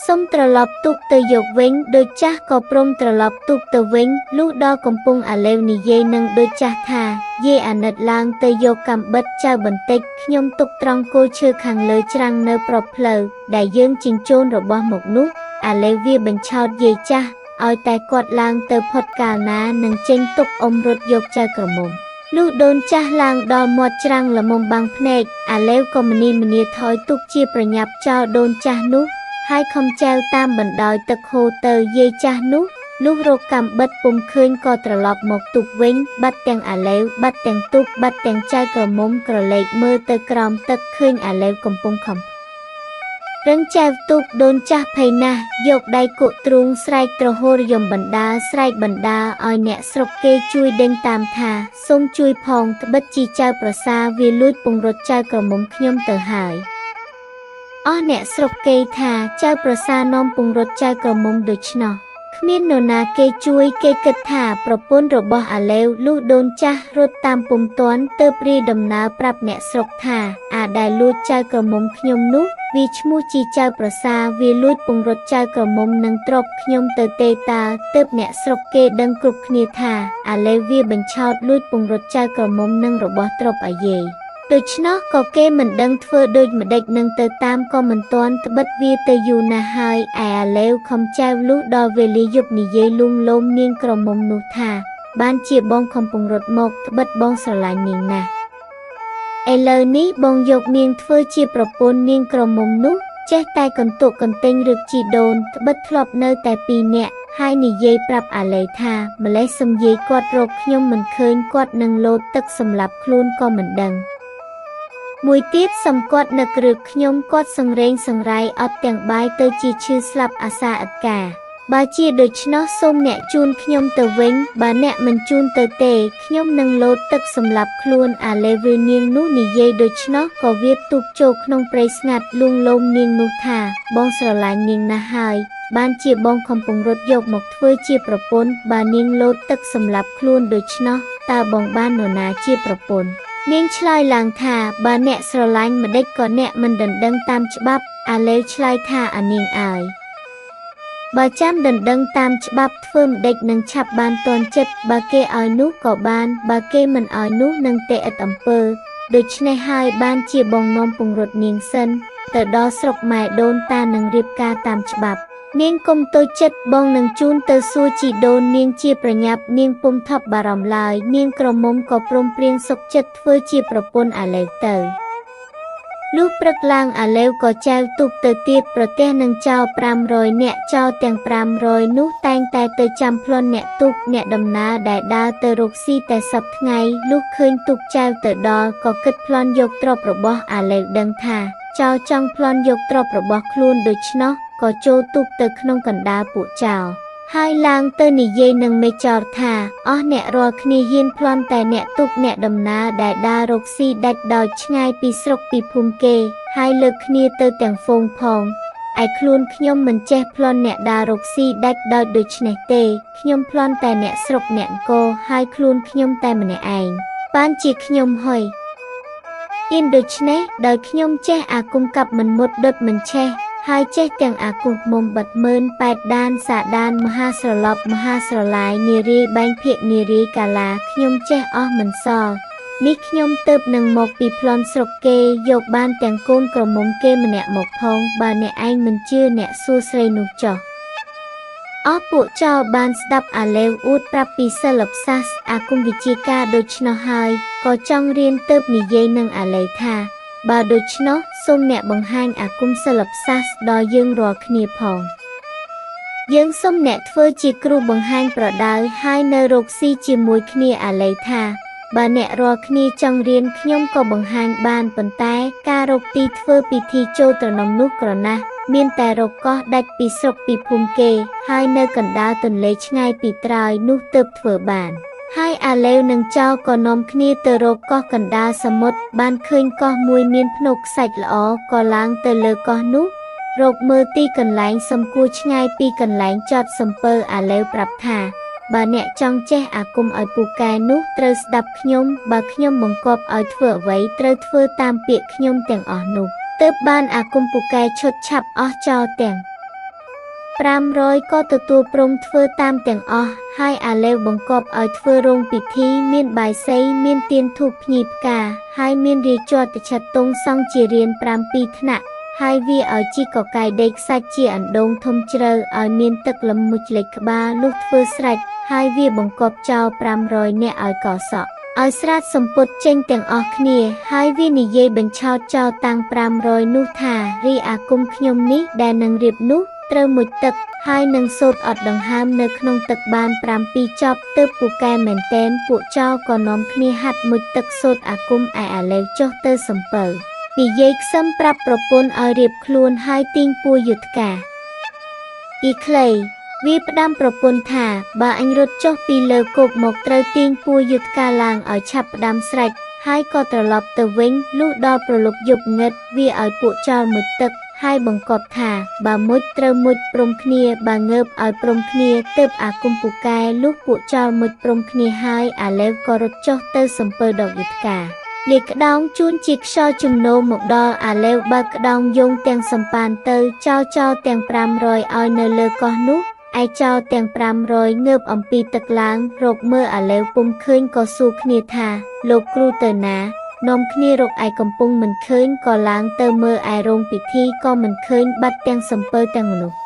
[SPEAKER 1] សូមត្រឡប់ទូកទៅយកវិញដូចចាស់ក៏ព្រមត្រឡប់ទូកទៅវិញលុះដល់កំពង់អាឡេវនិយាយនឹងដូចចាស់ថាយាយអាណិតឡើងទៅយកកាំបិតចៅបន្តិចខ្ញុំទុកត្រង់គល់ឈើខាងលើច្រាំងនៅប្រពផ្លូវដែលយើងជញ្ជូនរបស់មកនោះអាឡេវវាបញ្ឆោតយាយចាស់ឲ្យតែគាត់ឡើងទៅផុតកាលណានឹងចេញទុកអុំរត់យកចៅក្រមុំលុះដូនចាស់ឡើងដល់មាត់ច្រាំងល្មមបាំងភ្នែកអាឡេវក៏មនីមនាថយទុកជាប្រញាប់ចោលដូនចាស់នោះហើយខំចែវតាមបណ្ដោយទឹកហូរទៅយាយចាស់នោះលុះរកកាំបិតពុំឃើញក៏ត្រឡប់មកទូកវិញបាត់ទាំងអាឡេវបាត់ទាំងទូកបាត់ទាំងចៅក្រមុំក្រឡេកមើលទៅក្រោមទឹកឃើញអាឡេវកំពុងខំ រឹងចែវទូកដូនចាស់ភ័យណាស់យកដៃគក់ទ្រូងស្រែកទ្រហោរយំបណ្ដាស្រែកបណ្ដាឲ្យអ្នកស្រុកគេជួយដេញតាមថាសូមជួយផងត្បិតជីចៅប្រសាវាលួចពង្រត់ចៅក្រមុំខ្ញុំទៅហើយអស់អ្នកស្រុកគេថាចៅប្រសានាំពង្រត់ចៅក្រមុំដូច្នោះគ្មាននរណាគេជួយគេគិតថាប្រពន្ធរបស់អាឡេវលុះដូនចាស់រត់តាមពុំទាន់ទើបរីដំណើរប្រាប់អ្នកស្រុកថាអាដែលលួចចៅក្រមុំខ្ញុំនោះវាឈ្មោះជីចៅប្រសាវាលួចពង្រត់ចៅក្រមុំនឹងទ្រព្យខ្ញុំទៅទេតាទើបអ្នកស្រុកគេដឹងគ្រប់គ្នាថាអាឡេវវាបញ្ឆោតលួចពង្រត់ចៅក្រមុំនឹងរបស់ទ្រព្យអាយាយដូច្នោះក៏គេមិនដឹងធ្វើដូចម្ដេចនឹងទៅតាមក៏មិនទាន់ត្បិតវាទៅយូរណាស់ហើយឯអាឡេវខំចែវលុះដល់វេលាយប់និយាយលួងលោមនាងក្រមុំនោះថាបានជាបងខំពង្រត់មកត្បិតបងស្រឡាញ់នាងណាស់ឥឡូវនេះបងយកនាងធ្វើជាប្រពន្ធនាងក្រមុំនោះចេះតែកន្ទុកកន្ទិញរឹកជីដូនត្បិតធ្លាប់នៅតែពីរនាក់ហើយនិយាយប្រាប់អាឡេថាម្លេះសំយាយគាត់រកខ្ញុំមិនឃើញគាត់នឹងលោតទឹកសម្លាប់ខ្លួនក៏មិនដឹងមួយទៀតសំគាត់នឹកឬខ្ញុំគាត់សង្រេងសង្រៃអត់ទាំងបាយទៅជាឈឺស្លាប់អាសាអត់ការបើជាដូច្នោះសូមអ្នកជូនខ្ញុំទៅវិញបើអ្នកមិនជូនទៅទេខ្ញុំនឹងលោតទឹកសម្លាប់ខ្លួនអាឡេវនាងនោះនិយាយដូច្នោះក៏វាទូកចូលក្នុងព្រៃស្ងាត់លួងលោមនាងនោះថាបងស្រឡាញ់នាងណាស់ហើយបានជាបងខំពង្រត់យកមកធ្វើជាប្រពន្ធបើនាងលោតទឹកសម្លាប់ខ្លួនដូច្នោះតើបងបាននរណាជាប្រពន្ធនាងឆ្លើយឡើងថាបើអ្នកស្រឡាញ់ម្ដេចក៏អ្នកមិនដណ្ដឹងតាមច្បាប់អាឡេវឆ្លើយថាអានាងអើយបើចាំដណ្ដឹងតាមច្បាប់ធ្វើម្ដេចនឹងឆាប់បានទាន់ចិត្តបើគេឲ្យនោះក៏បានបើគេមិនឲ្យនោះនឹងទេឥតអំពើដូច្នេះហើយបានជាបងនាំពង្រត់នាងសិនទៅដល់ស្រុកម៉ែដូនតានឹងរៀបការតាមច្បាប់នាងកុំតូចចិត្តបងនឹងជូនទៅសួរជីដូននាងជាប្រញាប់នាងពុំថប់បារម្ភឡើយនាងក្រមុំក៏ព្រមព្រៀងសុខចិត្តធ្វើជាប្រពន្ធអាឡេវទៅលុះព្រឹកឡើងអាឡេវក៏ចែវទូកទៅទៀតប្រទះនឹងចោរ500នាក់ចោរទាំង500នោះតែងតែទៅចាំប្លន់អ្នកទូកអ្នកដំណើរដែលដើរទៅរកស៊ីតែសប្ថ្ងៃលុះឃើញទូកចែវទៅដល់ក៏គិតប្លន់យកទ្រព្យរបស់អាឡេវដឹងថាចោរចង់ប្លន់យកទ្រព្យរបស់ខ្លួនដូច្នោះក៏ចូលទូកទៅក្នុងកណ្ដាលពួកចោរហើយឡើងទៅនិយាយនឹងមេចោរថាអស់អ្នករាល់គ្នាហ៊ានប្លន់តែអ្នកទូកអ្នកដំណើរដែលដើររកស៊ីដាច់ដោយឆ្ងាយពីស្រុកពីភូមិគេហើយលើកគ្នាទៅទាំងហ្វូងផងឯខ្លួនខ្ញុំមិនចេះប្លន់អ្នកដើររកស៊ីដាច់ដោយដូច្នេះទេខ្ញុំប្លន់តែអ្នកស្រុកអ្នកអង្គរហើយខ្លួនខ្ញុំតែម្នាក់ឯងបានជាខ្ញុំហុយអៀនដូច្នេះដោយខ្ញុំចេះអាគមកាប់មិនមុតដុតមិនឆេះហើយចេះទាំងអាគុំមុំបាត់មើន8ដានសាដានមហាស្រឡប់មហាស្រឡាយនារីបែងភាកនារីកាឡាខ្ញុំចេះអស់មិនសល់នេះខ្ញុំទៅនឹងមកពីប្លន់ស្រុកគេយកបានទាំងកូនក្រមុំគេម្នាក់មកផងបើអ្នកឯងមិនជឿអ្នកសួរស្រីនោះចុះអស់ពួកចោរបានស្ដាប់អាឡេវអួតប្រាប់ពីសិល្បសាស្ត្រអាគមវិជ្ជាការដូច្នោះហើយក៏ចង់រៀនទៅនិយាយនឹងអាឡេវថាបើដូច្នោះសូមអ្នកបង្ហាញអាគមសិល្បសាស្ត្រដល់យើងរាល់គ្នាផងយើងសូមអ្នកធ្វើជាគ្រូបង្ហាញប្រដៅហើយនៅរកស៊ីជាមួយគ្នាអាឡេវថាបើអ្នករាល់គ្នាចង់រៀនខ្ញុំក៏បង្ហាញបានប៉ុន្តែការរកទីធ្វើពិធីចូលត្រណមនោះក្រណាស់មានតែរកកោះដាច់ពីស្រុកពីភូមិគេហើយនៅកណ្ដាលទន្លេឆ្ងាយពីត្រើយនោះទើបធ្វើបានហើយអាឡេវនឹងចោរក៏នាំគ្នាទៅរកកោះកណ្ដាលសមុទ្របានឃើញកោះមួយមានភ្នំខ្សាច់ល្អក៏ឡើងទៅលើកោះនោះរកមើលទីកន្លែងសំគួរឆ្ងាយពីកន្លែងចតសំពើអាឡេវប្រាប់ថាបើអ្នកចង់ចេះអាគមឲ្យពូកែនោះត្រូវស្ដាប់ខ្ញុំបើខ្ញុំបង្គាប់ឲ្យធ្វើអ្វីត្រូវធ្វើតាមពាក្យខ្ញុំទាំងអស់នោះទើបបានអាគមពូកែឈុតឆាប់អស់ចោលទាំង500ក៏ទទួលព្រមធ្វើតាមទាំងអស់ហើយអាឡេវបង្គាប់ឲ្យធ្វើរោងពិធីមានបាយសីមានទៀនធូបភ្ញីផ្កាហើយមានរាជរតឆតុងសង់ជារៀន7ថ្នាក់ហើយវាឲ្យជីកកកាយដេកសាច់ជាអណ្ដូងធំជ្រៅឲ្យមានទឹកលមុជលេខក្បាលលុះធ្វើស្រេចហើយវាបង្គាប់ចោល500នាក់ឲ្យកោសក់ឲ្យស្រាតសម្ពុតចេញទាំងអស់គ្នាហើយវានិយាយបញ្ឆោតចោលតាំង500នោះថារីអាគមខ្ញុំនេះដែលនឹងរៀបនោះត្រូវមុជទឹកហើយនឹងសូត្រអត់ដង្ហើមនៅក្នុងទឹកបាន7ចប់ទើបពូកែមែនតែនពួកចោរក៏នាំគ្នាហាត់មុជទឹកសូត្រអាគមឯអាឡេវចុះទៅសំពៅ និយាយខ្សឹមប្រាប់ប្រពន្ធឲ្យរៀបខ្លួនហើយទាញពួរយុទ្ធការអ៊ីក្លេវាផ្ដាំប្រពន្ធថាបើអញរត់ចុះពីលើគប់មកត្រូវទាញពួរយុទ្ធការឡើងឲ្យឆាប់ផ្ដាំស្រេចហើយក៏ត្រឡប់ទៅវិញលុះដល់ប្រលប់យប់ងឹតវាឲ្យពួកចោលមុជទឹកហើយបង្គាប់ថាបើមុជត្រូវមុជព្រមគ្នាបើងើបឲ្យព្រមគ្នាទើបអាគុំពូកែលុះពួកចោលមុជព្រមគ្នាហើយអាឡេវក៏រត់ចុះទៅសំពើដកយុទ្ធការលាក្តោងជួនជាខ្យល់ជំនោរមកដល់អាឡេវបើកក្តោងយងទាំងសំប៉ានទៅចោលទាំង500ឲ្យនៅលើកោះនោះឯចោលទាំង500ងើបអំពីទឹកឡើងរកមើលអាឡេវពុំឃើញក៏សួរគ្នាថាលោកគ្រូទៅណានាំគ្នារកឯកំពុងមិនឃើញក៏ឡើងទៅមើលឯរោងពិធីក៏មិនឃើញបាត់ទាំងសំពើទាំងមនុស្ស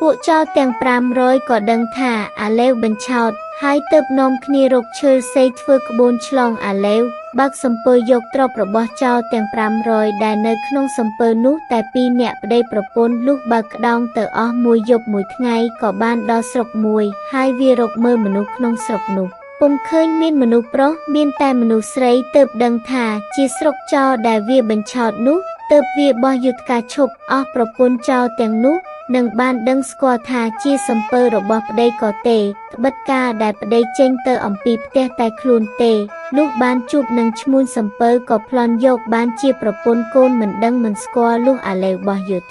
[SPEAKER 1] ពួកចោលទាំង500ក៏ដឹងថាអាឡេវបញ្ឆោតហើយទើបនាំគ្នារកឈើសេធ្វើក្បួនឆ្លងអាឡេវបើកសំពើយកទ្រព្យរបស់ចោលទាំង500ដែលនៅក្នុងសំពើនោះតែ2នាក់ប្តីប្រពន្ធលុះបើកក្តោងទៅអស់មួយយប់មួយថ្ងៃក៏បានដល់ស្រុកមួយហើយវារកមើលមនុស្សក្នុងស្រុកនោះពុំឃើញមានមនុស្សប្រុសមានតែមនុស្សស្រីទើបដឹងថាជាស្រុកចោលដែលវាបញ្ឆោតនោះទើបវាបោះយុទ្ធការឈប់អស់ប្រពន្ធចោលទាំងនោះនឹងបានដឹងស្គាល់ថាជាសំពើរបស់ប្តីក៏ទេត្បិតការដែលប្តីចេញទៅអំពីផ្ទះតែខ្លួនទេលុះបានជួបនឹងឈ្មួញសំពើក៏ប្លន់យកបានជាប្រពន្ធកូនមិនដឹងមិនស្គាល់លុះអាឡេវបោះយុទ្ធ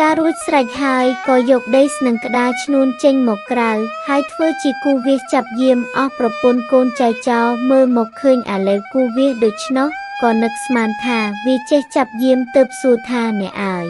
[SPEAKER 1] ការរួចស្រេចហើយក៏យកដីស្នឹងក្តារឈ្នួនចេញមកក្រៅហើយធ្វើជាគូវាសចាប់យាមអស់ប្រពន្ធកូនចៅចោលមើលមកឃើញអាឡេវគូវាសដូច្នោះក៏នឹកស្មានថាវាចេះចាប់យាមទើបសួរថាអ្នកអើយ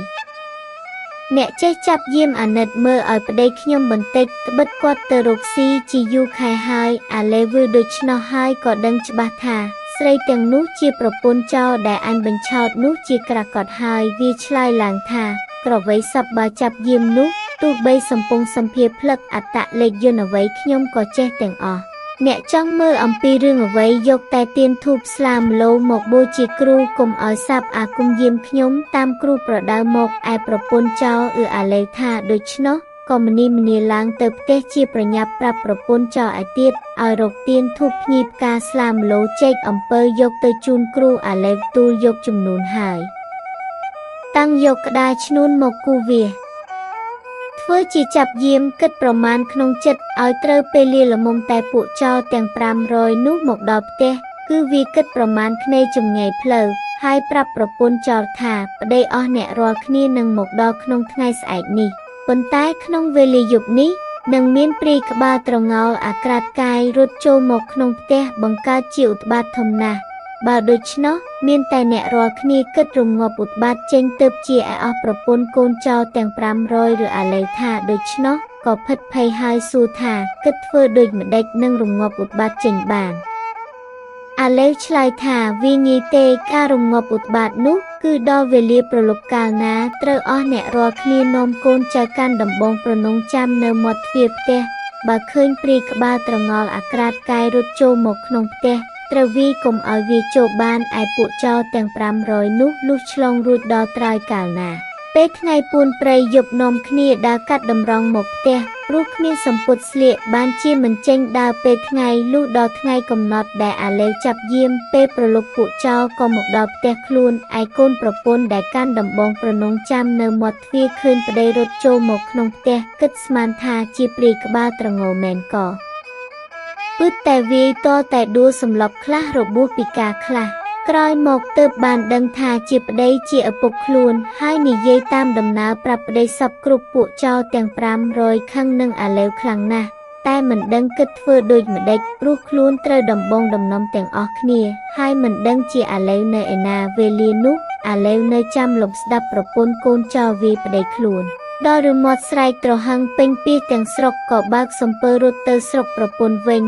[SPEAKER 1] អ្នកចេះចាប់យាមអាណិតមើលឲ្យប្តីខ្ញុំបន្តិចត្បិតគាត់ទៅរកស៊ីជាយូរខែហើយអាឡេវដូច្នោះហើយក៏ដឹងច្បាស់ថាស្រីទាំងនោះជាប្រពន្ធចោលដែលអញបញ្ឆោតនោះជាក្រាកត់ហើយវាឆ្លើយឡើងថាក្រវៃសពបើចាប់យាមនោះទោះបីសំពងសម្ភារផ្លឹកអត្តលេខយន្តអ្វីខ្ញុំក៏ចេះទាំងអស់អ្នកចង់មើលអំពីរឿងអ្វីយកតែទៀនធូបស្លាម្លោមកបូជាគ្រូកុំឲ្យសាប់អាគុំយាមខ្ញុំតាមគ្រូប្រដៅមកឯប្រពន្ធចោលអាឡេវថាដូច្នោះក៏ម្នីម្នាឡើងទៅផ្ទះជាប្រញាប់ប្រាប់ប្រពន្ធចោលឯទៀតឲ្យរកទៀនធូបភ្ញីផ្កាស្លាម្លោចេកអំពើយកទៅជូនគ្រូអាឡេវទូលយកចំនួនហើយតាំងយកក្តារឈ្នួនមកគូវាសធ្វើជាចាប់យាមគិតប្រមាណក្នុងចិត្តឲ្យត្រូវពេលលាល្មមតែពួកចោលទាំង500នោះមកដល់ផ្ទះគឺវាគិតប្រមាណគ្នាចម្ងាយផ្លូវហើយប្រាប់ប្រពន្ធចោលថាប្តីអស់អ្នករាល់គ្នានឹងមកដល់ក្នុងថ្ងៃស្អែកនេះប៉ុន្តែក្នុងវេលាយប់នេះនឹងមានព្រាយក្បាលត្រងោលអាក្រាតកាយរត់ចូលមកក្នុងផ្ទះបង្កើតជាឧត្បាតធំណាស់បើដូច្នោះមានតែអ្នករាល់គ្នាគិតរងាប់ឧត្បាតចេញទៅជាឯអស់ប្រពន្ធកូនចោលទាំង500ឬអាឡេវថាដូច្នោះក៏ភិតភ័យហើយសួរថាគិតធ្វើដូចម្ដេចនឹងរងាប់ឧត្បាតចេញបានអាឡេវឆ្លើយថាវាងាយទេការរងាប់ឧត្បាតនោះគឺដល់វេលាប្រលប់កាលណាត្រូវអស់អ្នករាល់គ្នានាំកូនចៅកាន់ដំបងប្រណងចាំនៅមាត់ទ្វារផ្ទះបើឃើញព្រាយក្បាលត្រងោលអាក្រាតកាយរត់ចូលមកក្នុងផ្ទះត្រូវវាកុំឲ្យវាចូលបានឯពួកចោលទាំង500នោះលុះឆ្លងរួចដល់ត្រើយកាលណាពេលថ្ងៃពួនព្រៃយប់នាំគ្នាដើរកាត់តម្រង់មកផ្ទះព្រោះគ្មានសម្ពុតស្លៀកបានជាមិនចេញដើរពេលថ្ងៃលុះដល់ថ្ងៃកំណត់ដែលអាឡេវចាប់យាមពេលប្រលប់ពួកចោលក៏មកដល់ផ្ទះខ្លួនឯកូនប្រពន្ធដែលកាន់ដំបងប្រណងចាំនៅមាត់ទ្វារឃើញប្តីរត់ចូលមកក្នុងផ្ទះគិតស្មានថាជាព្រាយក្បាលត្រងោលមែនក៏ពឹកតែវាយតតែដួលសម្លប់ខ្លះរបួសពិការខ្លះក្រោយមកទើបបានដឹងថាជាប្តីជាឪពុកខ្លួនហើយនិយាយតាមដំណើរប្រាប់ប្តីសពគ្រប់ពួកចោលទាំង500ខឹងនឹងអាឡេវខ្លាំងណាស់តែមិនដឹងគិតធ្វើដូចម្ដេចព្រោះខ្លួនត្រូវដំបងដំណំទាំងអស់គ្នាហើយមិនដឹងជាអាឡេវនៅឯណាវេលានោះអាឡេវនៅចាំលំស្ដាប់ប្រពន្ធកូនចោលវាយប្តីខ្លួនដល់រមាត់ស្រែកត្រហឹងពេញពីទាំងស្រុកក៏បើកសំពើរត់ទៅស្រុកប្រពន្ធវិញ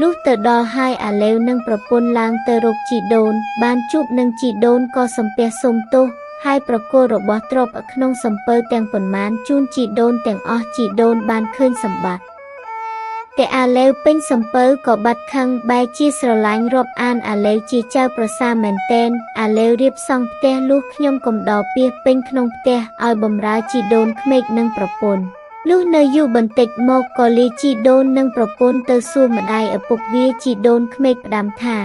[SPEAKER 1] លុះទៅដល់ហើយអាឡេវនិងប្រពន្ធឡើងទៅរកជីដូនបានជួបនឹងជីដូនក៏សំពះសុំទោសហើយប្រគល់របស់ទ្រព្យក្នុងសំពើទាំងប៉ុន្មានជូនជីដូនទាំងអស់ជីដូនបានឃើញសម្បត្តិតែអាឡេវពេញសំពើក៏បាត់ខឹងបែរជាស្រឡាញ់រាប់អានអាឡេវជាចៅប្រសារមែនតែនអាឡេវរៀបសង់ផ្ទះលុះខ្ញុំកំដរពាសពេញក្នុងផ្ទះឲ្យបម្រើជីដូនក្មេកនិងប្រពន្ធលុះនៅយូរបន្តិចមកក៏លាជីដូននិងប្រពន្ធទៅសួរម្ដាយឪពុកវាជីដូនក្មេកផ្ដាំថា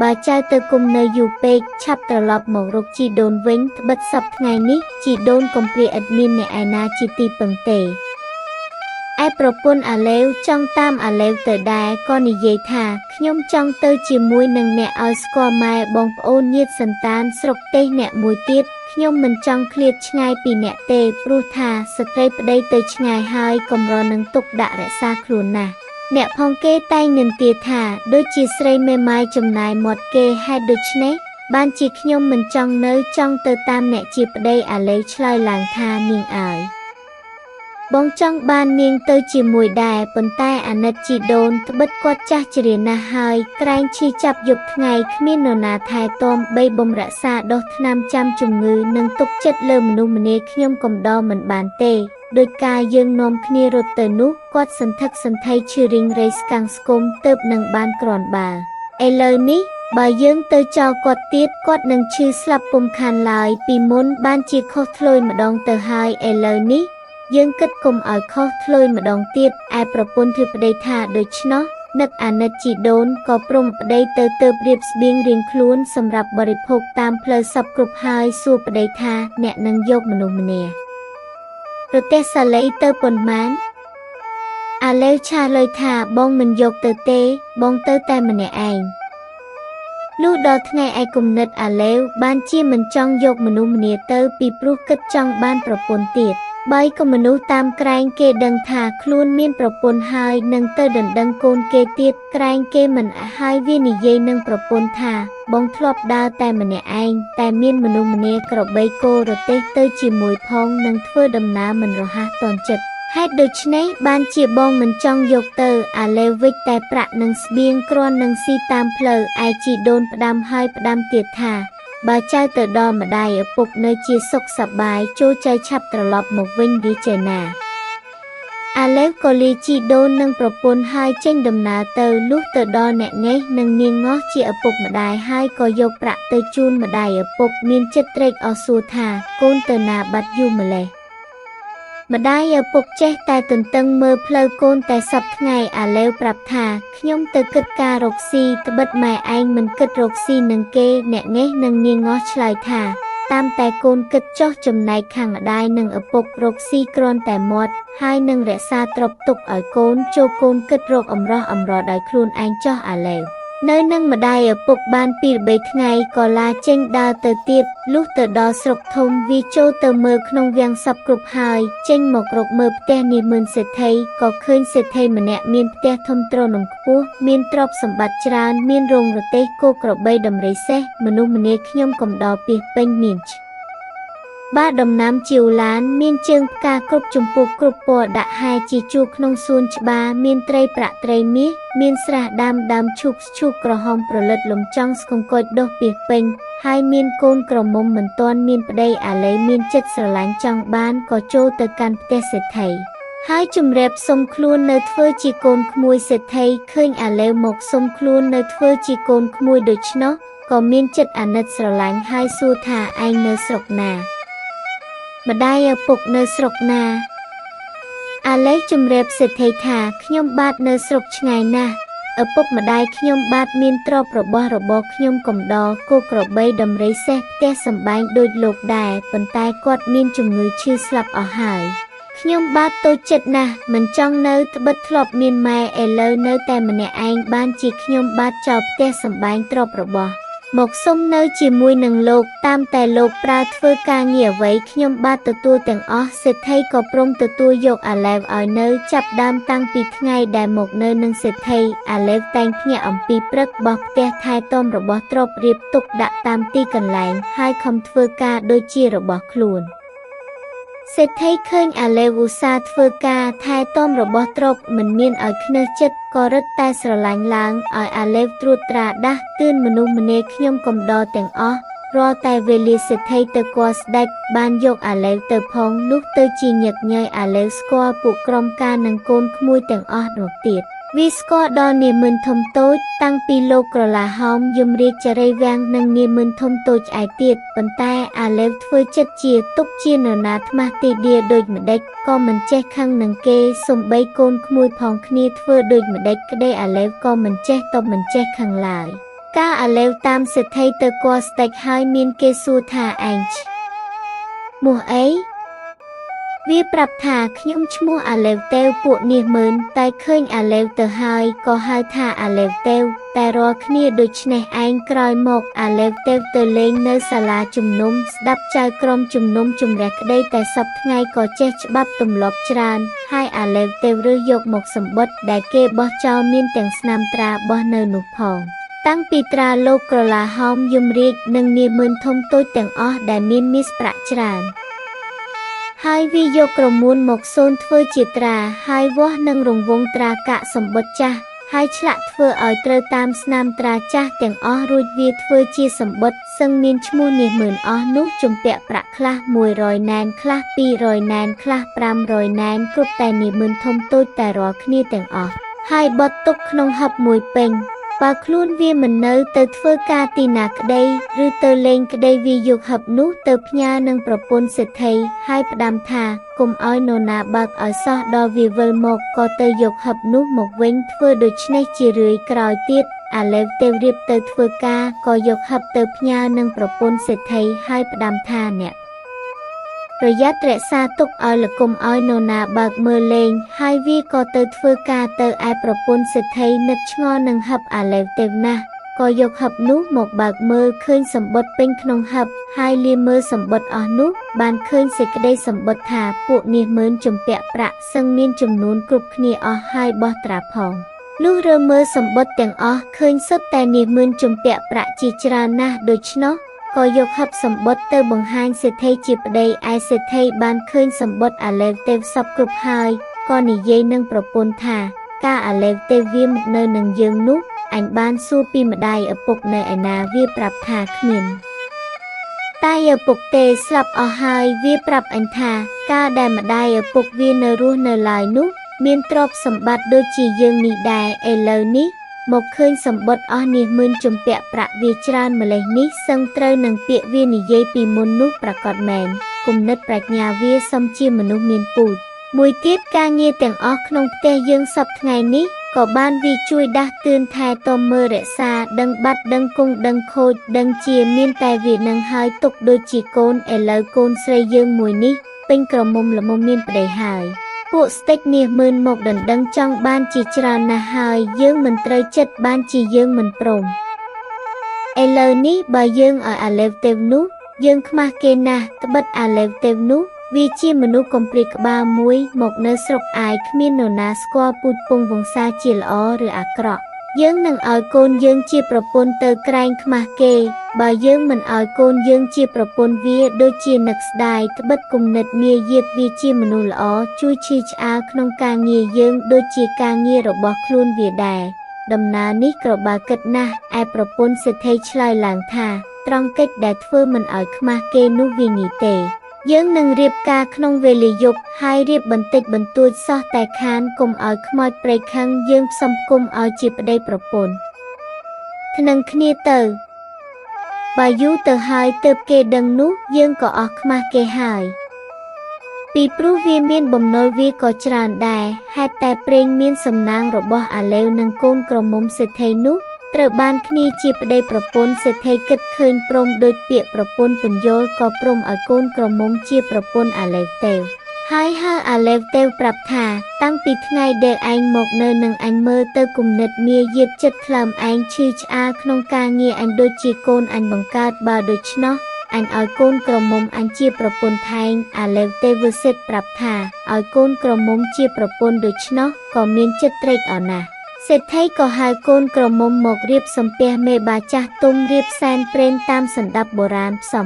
[SPEAKER 1] បើចៅទៅគុំនៅយូរពេកឆាប់ត្រឡប់មករកជីដូនវិញត្បិតសប្តាហ៍ថ្ងៃនេះជីដូនកុំព្រាឥតមានអ្នកឯណាជាទីពឹងទេឯប្រពន្ធអាឡេវចង់តាមអាឡេវទៅដែរក៏និយាយថាខ្ញុំចង់ទៅជាមួយនឹងអ្នកឲ្យស្គាល់ម៉ែបងប្អូនញាតិសន្តានស្រុកទេសអ្នកមួយទៀតខ្ញុំមិនចង់ឃ្លាតឆ្ងាយពីអ្នកទេព្រោះថាស្ត្រីប្តីទៅឆ្ងាយហើយកម្រនឹងទុកដាក់រក្សាខ្លួនណាស់អ្នកផងគេតែងនិន្ទាថាដូចជាស្រីមេម៉ាយចំណាយមាត់គេហេតុដូច្នេះបានជាខ្ញុំមិនចង់នៅចង់ទៅតាមអ្នកជាប្តីអាឡេវឆ្លើយឡើងថានាងអើយបងចង់បាននាងទៅជាមួយដែរប៉ុន្តែអាណិតជីដូនត្បិតគាត់ចាស់ជ្រាណាស់ហើយក្រែងឈឺចាប់យប់ថ្ងៃគ្មាននរណាថែទាំបីបំរក្សាដោះថ្នាំចាំជំងឺនិងទុកចិត្តលើមនុស្សម្នាខ្ញុំកំដរមិនបានទេដោយការយើងនាំគ្នារត់ទៅនោះគាត់សន្ធឹកសន្ធាយឈឺរីងរៃស្កាំងស្គមទើបនឹងបានគ្រាន់បើឥឡូវនេះបើយើងទៅចោលគាត់ទៀតគាត់នឹងឈឺស្លាប់ពុំខានឡើយពីមុនបានជាខុសធ្លុយម្ដងទៅហើយឥឡូវនេះយើងគិតគុំឲ្យខុសធ្លុយម្ដងទៀតឯប្រពន្ធធ្វើប្តីថាដូច្នោះនឹកអាណិតជីដូនក៏ព្រមប្តីទៅទើបរៀបស្បៀងរៀងខ្លួនសម្រាប់បរិភោគតាមផ្លូវសពគ្រប់ហើយសួរប្តីថាអ្នកនឹងយកមនុស្សម្នាប្រទេសសាឡីទៅប៉ុន្មានអាឡេវឆាលើយថាបងមិនយកទៅទេបងទៅតែម្នាក់ឯងលុះដល់ថ្ងៃឯគំនិតអាឡេវបានជាមិនចង់យកមនុស្សម្នាទៅពីព្រោះគិតចង់បានប្រពន្ធទៀតបើក៏មនុស្សតាមក្រែងគេដឹងថាខ្លួនមានប្រពន្ធហើយនឹងទៅដណ្ដឹងកូនគេទៀតក្រែងគេមិនហើយវានិយាយនឹងប្រពន្ធថាបងធ្លាប់ដើរតែម្នាក់ឯងតែមានមនុស្សម្នាក្របីគោរទេសទៅជាមួយផងនឹងធ្វើដំណើរមិនរហ័សទាន់ចិត្តហេតុដូច្នេះបានជាបងមិនចង់យកទៅអាឡេវិចតែប្រាក់នឹងស្បៀងគ្រាន់នឹងស៊ីតាមផ្លូវឯជីដូនផ្ដាំហើយផ្ដាំទៀតថាបើចៅទៅដល់ម្ដាយឪពុកនៅជាសុខសប្បាយចូលចៅឆាប់ត្រឡប់មកវិញវាចេណាអាឡេវក៏លាជីដូននឹងប្រពន្ធហើយចេញដំណើរទៅលុះទៅដល់អ្នកងេះនឹងនាងងោះជាឪពុកម្ដាយហើយក៏យកប្រាក់ទៅជូនម្ដាយឪពុកមានចិត្តត្រេកអរសួរថាកូនទៅណាបាត់យូរម្លេះម្ដាយឪពុកចេះតែទន្ទឹងមើលផ្លូវកូនតែសប្តាហ៍ថ្ងៃអាឡេវប្រាប់ថាខ្ញុំទៅគិតការរកស៊ីត្បិតម៉ែឯងមិនគិតរកស៊ីនឹងគេអ្នកងេះនឹងនាងងោះឆ្លើយថាតាមតែកូនគិតចោះចំណែកខាងម្ដាយនិងឪពុករកស៊ីគ្រាន់តែមាត់ហើយនឹងរក្សាទ្រព្យទុកឲ្យកូនចូលកូនគិតរកអំរោះអំរោដោយខ្លួនឯងចោះអាឡេវនៅនឹងម្ដាយឪពុកបាន2-3ថ្ងៃក៏ឡាចេញដើរទៅទៀតលុះទៅដល់ស្រុកធំវាចូលទៅមើលក្នុងវាំងសពគ្រប់ហើយចេញមករកមើលផ្ទះនាមឿនសេដ្ឋីក៏ឃើញសេដ្ឋីម្នាក់មានផ្ទះធំទ្រនឹងខ្ពស់មានទ្រព្យសម្បត្តិច្រើនមានរោងរទេះគោក្របីដំរីសេះមនុស្សម្នាខ្ញុំកំដរពាសពេញមានបាដំណាំជាវឡានមានជើងផ្កាគ្រប់ចម្ពោះគ្រប់ពណ៌ដាក់ហែជាជួរក្នុងសួនច្បារមានត្រីប្រាក់ត្រីមាសមានស្រះដើមឈូកក្រហមប្រលិតលំចង់ស្គង្គុយដុះពាសពេញហើយមានកូនក្រមុំមិនទាន់មានប្តីអាឡេមានចិត្តស្រឡាញ់ចង់បានក៏ចូលទៅកាន់ផ្ទះសេដ្ឋីហើយជំរាបសុំខ្លួននៅធ្វើជាកូនក្មួយសេដ្ឋីឃើញអាឡេមកសុំខ្លួននៅធ្វើជាកូនក្មួយដូច្នោះក៏មានចិត្តអាណិតស្រឡាញ់ហើយសួរថាឯងនៅស្រុកណាម្ដាយឪពុកនៅស្រុកណាអាឡេជំរាបសេដ្ឋីថាខ្ញុំបាទនៅស្រុកឆ្ងាយណាស់ឪពុកម្ដាយខ្ញុំបាទមានទ្រព្យរបស់ខ្ញុំកំដរគោក្របីដំរីសេះផ្ទះសម្បែងដូចលោកដែរប៉ុន្តែគាត់មានជំងឺឈឺស្លាប់អស់ហើយខ្ញុំបាទតូចចិត្តណាស់មិនចង់នៅត្បិតធ្លាប់មានម៉ែឥឡូវនៅតែម្នាក់ឯងបានជាខ្ញុំបាទចោលផ្ទះសម្បែងទ្រព្យរបស់មកសុំនៅជាមួយនឹងលោកតាមតែលោកប្រើធ្វើការងារអ្វីខ្ញុំបាទទទួលទាំងអស់សេដ្ឋីក៏ព្រមទទួលយកអាឡេវឲ្យនៅចាប់ដើមតាំងពីថ្ងៃដែលមកនៅនឹងសេដ្ឋីអាឡេវតែងភ្ញាក់អំពីព្រឹកបោះផ្ទះថែទាំរបស់ទ្រព្យរៀបទុកដាក់តាមទីកន្លែងហើយខំធ្វើការដូចជារបស់ខ្លួនសេដ្ឋីឃើញអាឡេវឧស្សាហ៍ធ្វើការថែទាំរបស់ទ្រព្យមិនមានឲ្យខ្នើសចិត្តក៏រឹតតែស្រឡាញ់ឡើងឲ្យអាឡេវត្រួតត្រាដាស់ទឿនមនុស្សម្នាខ្ញុំកំដរទាំងអស់រាល់តែវេលាសេដ្ឋីទៅគាល់ស្ដេចបានយកអាឡេវទៅផងនោះទៅជាញឹកញយអាឡេវស្គាល់ពួកក្រុមការនិងកូនក្មួយទាំងអស់នោះទៀតវាស្គាល់ដល់នាមឿនធំតូចតាំងពីលោកក្រឡាហោមយមរាជចរីវាំងនិងនាមឿនធំតូចឯទៀតប៉ុន្តែអាឡេវធ្វើចិត្តជាទុកជានរណាថ្មាស់ទីដៀដូចម្ដេចក៏មិនចេះខឹងនឹងគេសំបីកូនក្មួយផងគ្នាធ្វើដូចម្ដេចក្តីអាឡេវក៏មិនចេះតបមិនចេះខឹងឡើយ ការអាឡេវតាមសេដ្ឋីទៅគាល់ស្ដេចហើយមានគេសួរថាឯងឈ្មោះអីវាប្រាប់ថាខ្ញុំឈ្មោះអាឡេវតេវពួកនាងមើលតែឃើញអាឡេវទៅហើយក៏ហៅថាអាឡេវតេវតែរាល់គ្នាដូច្នេះឯងក្រោយមកអាឡេវតេវទៅលេងនៅសាលាជំនុំស្ដាប់ចៅក្រុមជំនុំជម្រះក្តីតែសពថ្ងៃក៏ចេះច្បាប់ទម្លាប់ច្រើនហើយអាឡេវតេវរើសយកមកសម្បត្តិដែលគេបោះចោលមានទាំងស្នាមត្រាបោះនៅនោះផងតាំងពីត្រាលោកក្រឡាហោមយមរាជនិងនាយមើលធំតូចទាំងអស់ដែលមានមាសប្រាក់ច្រើនហើយវាយកក្រមួនមកសូនធ្វើជាត្រាហើយវាស់នឹងរង្វង់ត្រាកាក់សម្បត្តិចាស់ហើយឆ្លាក់ធ្វើឲ្យត្រូវតាមស្នាមត្រាចាស់ទាំងអស់រួចវាធ្វើជាសម្បត្តិសឹងមានឈ្មោះនាងមើលអស់នោះជំពាក់ប្រាក់ខ្លះ100ណែនខ្លះ200ណែនខ្លះ500ណែនគ្រប់តែនាងមើលធំតូចតែរាល់គ្នាទាំងអស់ហើយបត់ទុកក្នុងហឹបមួយពេញបើខ្លួនវាមិននៅទៅធ្វើការទីណាក្តីឬទៅលេងក្តីវាយកហឹបនោះទៅផ្ញើនឹងប្រពន្ធសេដ្ឋីហើយផ្ដាំថាកុំឲ្យនរណាបើកឲ្យសោះដល់វាវិលមកក៏ទៅយកហឹបនោះមកវិញធ្វើដូច្នេះជារឿយក្រោយទៀតអាឡេវទេវរៀបទៅធ្វើការក៏យកហឹបទៅផ្ញើនឹងប្រពន្ធសេដ្ឋីហើយផ្ដាំថាអ្នកប្រយ័ត្នរក្សាទុកឲ្យលគុំឲ្យនរណាបើកមើលលេងហើយវាក៏ទៅធ្វើការទៅឯប្រពន្ធសេដ្ឋីនឹកឆ្ងល់នឹងហឹបអាឡេវទេវណាស់ក៏យកហឹបនោះមកបើកមើលឃើញសម្បត្តិពេញក្នុងហឹបហើយលាមើលសម្បត្តិអស់នោះបានឃើញសេចក្តីសម្បត្តិថាពួកនាងមើលជំពាក់ប្រាក់សឹងមានចំនួនគ្រប់គ្នាអស់ហើយបោះត្រាផងលុះរើមើលសម្បត្តិទាំងអស់ឃើញសុទ្ធតែនាងមើលជំពាក់ប្រាក់ជាច្រើនណាស់ដូច្នោះក៏យកហឹបសម្បត្តិទៅបង្ហាញសេដ្ឋីជាប្តីឯសេដ្ឋីបានឃើញសម្បត្តិអាឡេវទេវសពគ្រប់ហើយក៏និយាយនឹងប្រពន្ធថាការអាឡេវទេវវាមកនៅនឹងយើងនោះអញបានសួរពីម្ដាយឪពុកនៅឯណាវាប្រាប់ថាគ្មានតែឪពុកទេស្លាប់អស់ហើយវាប្រាប់អញថាការដែលម្ដាយឪពុកវានៅរស់នៅឡើយនោះមានទ្រព្យសម្បត្តិដូចជាយើងនេះដែរឥឡូវនេះមកឃើញសម្បត្តិអស់នាងមើលជំពាក់ប្រាក់វាច្រើនម្លេះនេះសឹងត្រូវនឹងពាក្យវានិយាយពីមុននោះប្រកបមែនគំនិតប្រាជ្ញាវាសមជាមនុស្សមានពូជមួយទៀតការងារទាំងអស់ក្នុងផ្ទះយើងសពថ្ងៃនេះក៏បានវាជួយដាស់តឿនថែទាំមើលរក្សាដឹងបាត់ដឹងគង់ដឹងខូចដឹងជាមានតែវានឹងហើយទុកដូចជាកូនឥឡូវកូនស្រីយើងមួយនេះពេញក្រមុំល្មមមានប្តីហើយពួកស្ទេចនាងមើលមកដណ្ដឹងចង់បានជាច្រើនណាស់ហើយយើងមិនត្រូវចិត្តបានជាយើងមិនព្រមឥឡូវនេះបើយើងឲ្យអាឡេវទេវនោះយើងខ្មាស់គេណាស់ត្បិតអាឡេវទេវនោះវាជាមនុស្សកំព្រាក្បាលមួយមកនៅស្រុកអាយគ្មាននរណាស្គាល់ពូជពង្សវង្សាជាល្អឬអាក្រក់យើងនឹងឲ្យកូនយើងជាប្រពន្ធទៅក្រែងខ្មាស់គេបើយើងមិនឲ្យកូនយើងជាប្រពន្ធវាដូចជានឹកស្ដាយត្បិតគំនិតមាយាទវាជាមនុស្សល្អជួយឈឺឆ្អាលក្នុងការងារយើងដូចជាការងាររបស់ខ្លួនវាដែរដំណើរនេះក្របើគិតណាស់ឯប្រពន្ធសេដ្ឋីឆ្លើយឡើងថាត្រង់កិច្ចដែលធ្វើមិនឲ្យខ្មាស់គេនោះវាងាយទេយើងនឹងរៀបការក្នុងវេលាយប់ហើយរៀបបន្តិចបន្តួចសោះតែខានកុំឲ្យខ្មោចព្រៃខឹងយើងផ្សំគុំឲ្យជាប្តីប្រពន្ធថ្នឹងគ្នាទៅបើយូរទៅហើយទើបគេដឹងនោះយើងក៏អស់ខ្មាស់គេហើយពីព្រោះវាមានបំណុលវាក៏ច្រើនដែរហេតុតែព្រេងមានសំណាងរបស់អាឡេវនិងកូនក្រមុំសេដ្ឋីនោះត្រូវបានគ្នាជាប្តីប្រពន្ធសេដ្ឋីគិតឃើញព្រមដូចពាក្យប្រពន្ធពន្យល់ក៏ព្រមឲ្យកូនក្រមុំជាប្រពន្ធអាឡេវទេវហើយហៅអាឡេវទេវប្រាប់ថាតាំងពីថ្ងៃដែលឯងមកនៅនឹងអញមើលទៅគំនិតមាយាទចិត្តខ្លើមឯងឈឺឆ្អាលក្នុងការងារអញដូចជាកូនអញបង្កើតបើដូច្នោះអញឲ្យកូនក្រមុំអញជាប្រពន្ធថែងអាឡេវទេវសិទ្ធប្រាប់ថាឲ្យកូនក្រមុំជាប្រពន្ធដូច្នោះក៏មានចិត្តត្រេកអរណាស់សេដ្ឋីក៏ហៅកូនក្រមុំមករៀបសំពះមេបាចាស់ទុំរៀបសែនព្រេនតាមសណ្ដាប់បុរាណផ្សំ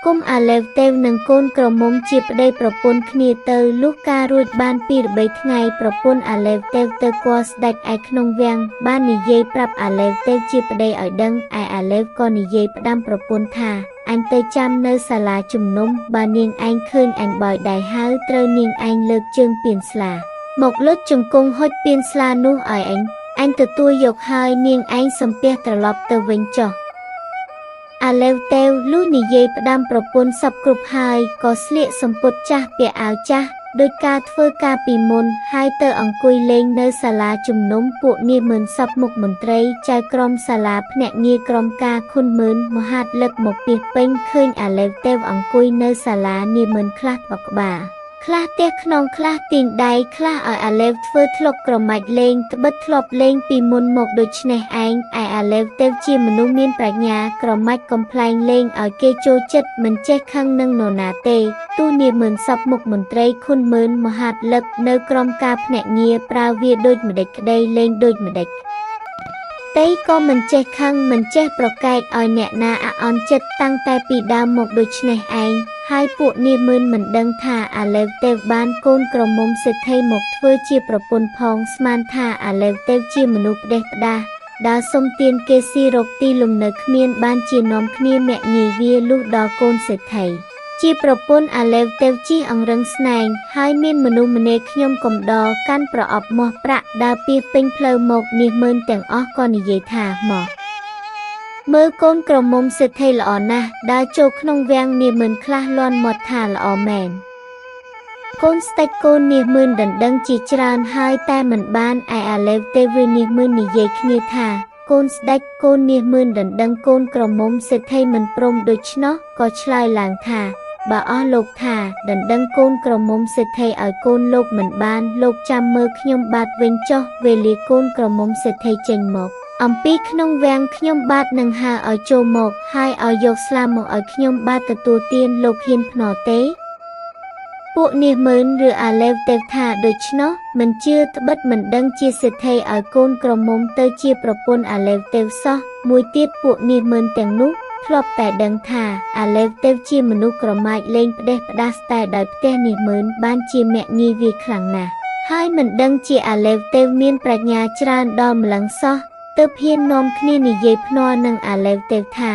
[SPEAKER 1] គុំអាឡេវទេវនិងកូនក្រមុំជាប្តីប្រពន្ធគ្នាទៅលុះការរួចបាន2-3ថ្ងៃប្រពន្ធអាឡេវទេវទៅគាល់ស្ដេចឯក្នុងវាំងបាននិយាយប្រាប់អាឡេវទេវជាប្តីឲ្យដឹងឯអាឡេវក៏និយាយផ្ដាំប្រពន្ធថាអញទៅចាំនៅសាលាជំនុំបើនាងឯងឃើញអញបោយដៃហើយត្រូវនាងឯងលើកជើងពៀនស្លាមកលុតជង្គង់ហុចពៀនស្លានោះឲ្យអញទទួលយកហើយនាងឯងសំពះត្រឡប់ទៅវិញចុះអាឡេវទេវលុះនិយាយផ្ដាំប្រពន្ធសពគ្រប់ហើយក៏ស្លៀកសំពត់ចាស់ពាក់អាវចាស់ ដោយការធ្វើការពីមុនហើយទៅអង្គុយលេងនៅសាលាជំនុំពួកនាយមិនសពមុខមន្ត្រីចៅក្រមសាលាភ្នាក់ងារក្រមការខុនមើនមហាតលឹកមកពីពេញឃើញអាឡេវទេវអង្គុយនៅសាលានាយមិនខ្លះបក្បាលខ្លះទេខ្នងខ្លះទាញដៃខ្លះឲ្យអាឡេវធ្វើធ្លុកក្រមាច់លេងត្បិតធ្លាប់លេងពីមុនមកដូច្នេះឯងឯអាឡេវទេវជាមនុស្សមានប្រាជ្ញាក្រមាច់កំប្លែងលេងឲ្យគេចូលចិត្តមិនចេះខឹងនឹងនរណាទេទូនាយមិនសពមុខមន្ត្រីខុនមើនមហាតលឹកនៅក្រមការភ្នាក់ងារប្រើវាដូចម្ដេចក្ដីលេងដូចម្ដេចតែក៏មិនចេះខឹងមិនចេះប្រកែកឲ្យអ្នកណាអាក់អន់ចិត្តតាំងតែពីដើមមកដូច្នេះឯងហើយពួកនាយមិនដឹងថាអាឡេវទេវបានកូនក្រមុំសេដ្ឋីមកធ្វើជាប្រពន្ធផងស្មានថាអាឡេវទេវជាមនុស្សផ្ដេសផ្ដាសដើរសុំទានគេស៊ីរកទីលំនៅគ្មានបានជានាំគ្នាមាក់ងាយវាលុះដល់កូនសេដ្ឋីជាប្រពន្ធអាឡេវទេវជិះអង្រឹងស្នែងហើយមានមនុស្សម្នេខ្ញុំកំដរកាន់ប្រអប់មាស់ប្រាក់ដើរពីពេញផ្លូវមកនាយមើលទាំងអស់ក៏និយាយថាមកមើលកូនក្រមុំសេដ្ឋីល្អណាស់ដើរចូលក្នុងវាំងនាយមិនខ្លះលាន់មាត់ថាល្អមែនកូនស្ដេចកូននាយដណ្ដឹងជាច្រើនហើយតែមិនបានឯអាឡេវទេវនាយនិយាយគ្នាថាកូនស្ដេចកូននាយដណ្ដឹងកូនក្រមុំសេដ្ឋីមិនព្រមដូច្នោះក៏ឆ្លើយឡើងថាបើអស់លោកថាដណ្ដឹងកូនក្រមុំសេដ្ឋីឲ្យកូនលោកមិនបានលោកចាំមើលខ្ញុំបាទវិញចុះវេលាកូនក្រមុំសេដ្ឋីចេញមកអំពីក្នុងវាំងខ្ញុំបាទនឹងហៅឲ្យចូលមកហើយឲ្យយកស្លាមមកឲ្យខ្ញុំបាទទទួលទានលោកហ៊ានភ្នាល់ទេពួកនាយឬអាឡេវទេវថាដូច្នោះមិនជឿត្បិតមិនដឹងជាសេដ្ឋីឲ្យកូនក្រមុំទៅជាប្រពន្ធអាឡេវទេវសោះមួយទៀតពួកនាយទាំងនោះធ្លាប់តែដឹងថាអាឡេវទេវជាមនុស្សក្រមាច់លេងផ្ដេសផ្ដាសតែដោយផ្ទះនាយបានជាមាក់ងាយវាខ្លាំងណាស់ហើយមិនដឹងជាអាឡេវទេវមានប្រាជ្ញាច្រើនដល់ម្លឹងសោះទើបហ៊ាននាំគ្នានិយាយភ្នាល់នឹងអាឡេវទេវថា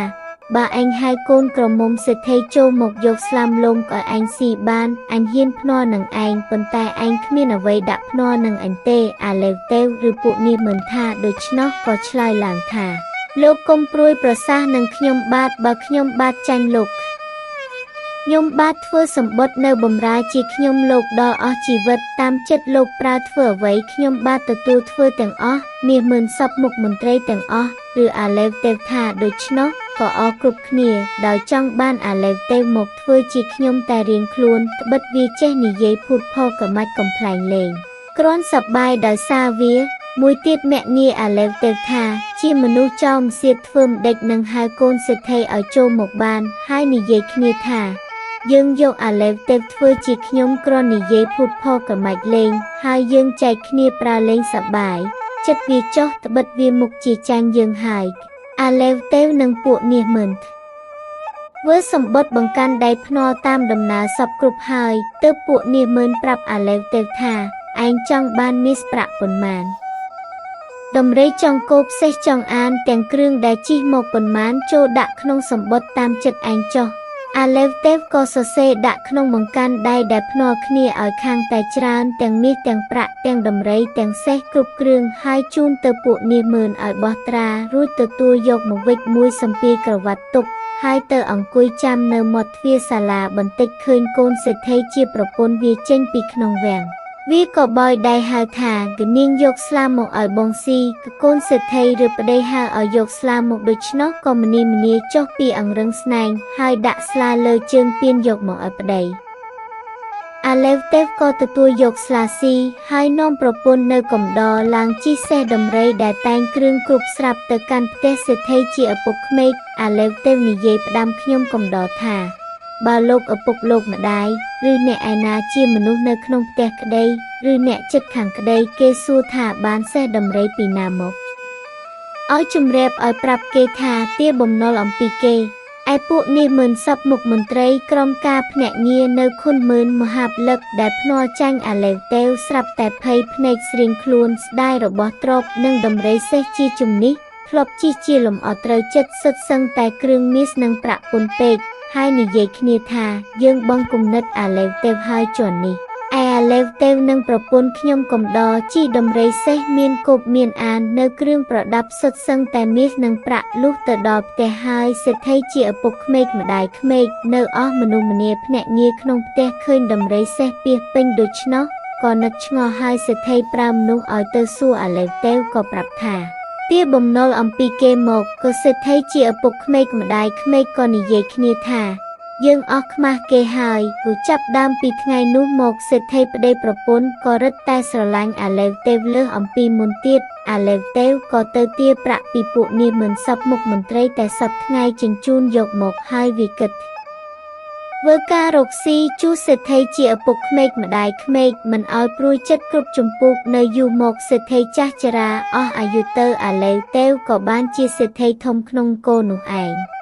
[SPEAKER 1] បើអញហៅកូនក្រមុំសេដ្ឋីចូលមកយកស្លាមលំឲ្យអញស៊ីបានអញហ៊ានភ្នាល់នឹងឯងប៉ុន្តែឯងគ្មានអ្វីដាក់ភ្នាល់នឹងអញទេអាឡេវទេវឬពួកនាយថាដូច្នោះក៏ឆ្លើយឡើងថាលោកកុំព្រួយប្រសាសន៍នឹងខ្ញុំបាទបើខ្ញុំបាទចាញ់លោកខ្ញុំបាទធ្វើសម្បត្តិនៅបម្រើជាខ្ញុំលោកដល់អស់ជីវិតតាមចិត្តលោកប្រើធ្វើអ្វីខ្ញុំបាទទទួលធ្វើទាំងអស់នាយសពមុខមន្ត្រីទាំងអស់ឬអាឡេវទេវថាដូច្នោះក៏អរគ្រប់គ្នាដោយចង់បានអាឡេវទេវមកធ្វើជាខ្ញុំតែរៀងខ្លួនត្បិតវាចេះនិយាយភូតផកមាច់កំប្លែងលេងគ្រាន់សប្បាយដោយសារវាមួយទៀតមាក់ងាយអាឡេវទេវថាជាមនុស្សចោមសៀតធ្វើម្ដេចនឹងហៅកូនសេដ្ឋីឲ្យចូលមកបានហើយនិយាយគ្នាថាយើងយកអាឡេវទេពធ្វើជាខ្ញុំគ្រាន់និយាយភូតផកមាច់លេងហើយយើងចែកគ្នាប្រើលេងសប្បាយចិត្តវាចោះត្បិតវាមុខជាចាញ់យើងហើយអាឡេវទេពនិងពួកនាយធ្វើសម្បត្តិបង្កាន់ដៃភ្នាល់តាមដំណើរសពគ្រប់ហើយទើបពួកនាយប្រាប់អាឡេវទេពថាឯងចង់បានមាសប្រាក់ប៉ុន្មានដំរីចង់គោផ្សេងចង់អានទាំងគ្រឿងដែលជិះមកប៉ុន្មានចូលដាក់ក្នុងសម្បត្តិតាមចិត្តឯងចោះអាឡេវទេពក៏សរសេរដាក់ក្នុងបង្កាន់ដៃដែលភ្នាល់គ្នាឲ្យខាងតែច្រើនទាំងមាសទាំងប្រាក់ទាំងដំរីទាំងសេះគ្រប់គ្រឿងហើយជូនទៅពួកនាយឲ្យបោះត្រារួចទទួលយកមកវិចមួយសំពាយក្រវ៉ាត់ទុកហើយទៅអង្គុយចាំនៅមាត់ទ្វារសាលាបន្តិចឃើញកូនសេដ្ឋីជាប្រពន្ធវាចេញពីក្នុងវាំងវាក៏បោយដៃហៅថាកនាងយកស្លាមកឲ្យបងស៊ីកូនសេដ្ឋីឬប្តីហៅឲ្យយកស្លាមកដូច្នោះក៏ម្នីចុះពីអង្រឹងស្នែងហើយដាក់ស្លាលើជើងពៀនយកមកឲ្យប្តីអាឡេវទេពក៏ទទួលយកស្លាស៊ីហើយនាំប្រពន្ធនៅកំដរឡើងជិះសេះដំរីដែលតែងគ្រឿងគ្រប់ស្រាប់ទៅកាន់ផ្ទះសេដ្ឋីជាឪពុកក្មេកអាឡេវទេពនិយាយផ្ដាំខ្ញុំកំដរថាបើលោកឪពុកលោកម្ដាយឬអ្នកឯណាជាមនុស្សនៅក្នុងផ្ទះក្ដីឬអ្នកចិត្តខាងក្ដីគេសួរថាបានសេះដំរីពីណាមកឲ្យជំរាបឲ្យប្រាប់គេថាទាបំណុលអំពីគេឯពួកនាយសពមុខមន្ត្រីក្រុមការភ្នាក់ងារនៅខុនមហាបលឹកដែលភ្នាល់ចាញ់អាឡេវទេវស្រាប់តែភ័យភ្នែកស្រៀងខ្លួនស្ដាយរបស់ទ្រពនិងដំរីសេះជាជំនិះធ្លាប់ជិះជាលំអត់ត្រូវចិត្តសុទ្ធសឹងតែគ្រឿងមាសនិងប្រាក់ពុនពេកហើយនិយាយគ្នាថាយើងបងគំនិតអាឡេវទេវហើយជន់នេះឯអា ឡេវទេវនឹងប្រពន្ធខ្ញុំកំដរជីដំរីសេះមានគប់មានអាននៅគ្រឿងប្រដាប់សុទ្ធសឹងតែមាសនិងប្រាក់លុះទៅដល់ផ្ទះហើយសេដ្ឋីជាឪពុកក្មេកម្ដាយក្មេកនៅអស់មនុស្សម្នាភ្នាក់ងារក្នុងផ្ទះឃើញដំរីសេះពាសពេញដូច្នោះក៏នឹកឆ្ងល់ហើយសេដ្ឋីប្រើមនុស្សឲ្យទៅសួរអាឡេវទេវក៏ប្រាប់ថាទាបំណុលអំពីគេមកក៏សេដ្ឋីជាឪពុកក្មេកម្ដាយក្មេកក៏និយាយគ្នាថាយើងអស់ខ្មាស់គេហើយគឺចាប់ដើមពីថ្ងៃនោះមកសេដ្ឋីប្តីប្រពន្ធក៏រឹតតែស្រឡាញ់អាឡេវទេវលើសអំពីមុនទៀតអាឡេវទេវក៏ទៅទារប្រាក់ពីពួកនាមមិនសពមុខមន្ត្រីតែសពថ្ងៃជញ្ជូនយកមកហើយវាគិតធ្វើការរកស៊ីជួសសេដ្ឋីជាឪពុកក្មេកម្ដាយក្មេកមិនឲ្យព្រួយចិត្តគ្រប់ជំពូកនៅយូរមកសេដ្ឋីចាស់ជរាអស់អាយុទៅអាឡេវទេវក៏បានជាសេដ្ឋីធំក្នុងគោនោះឯង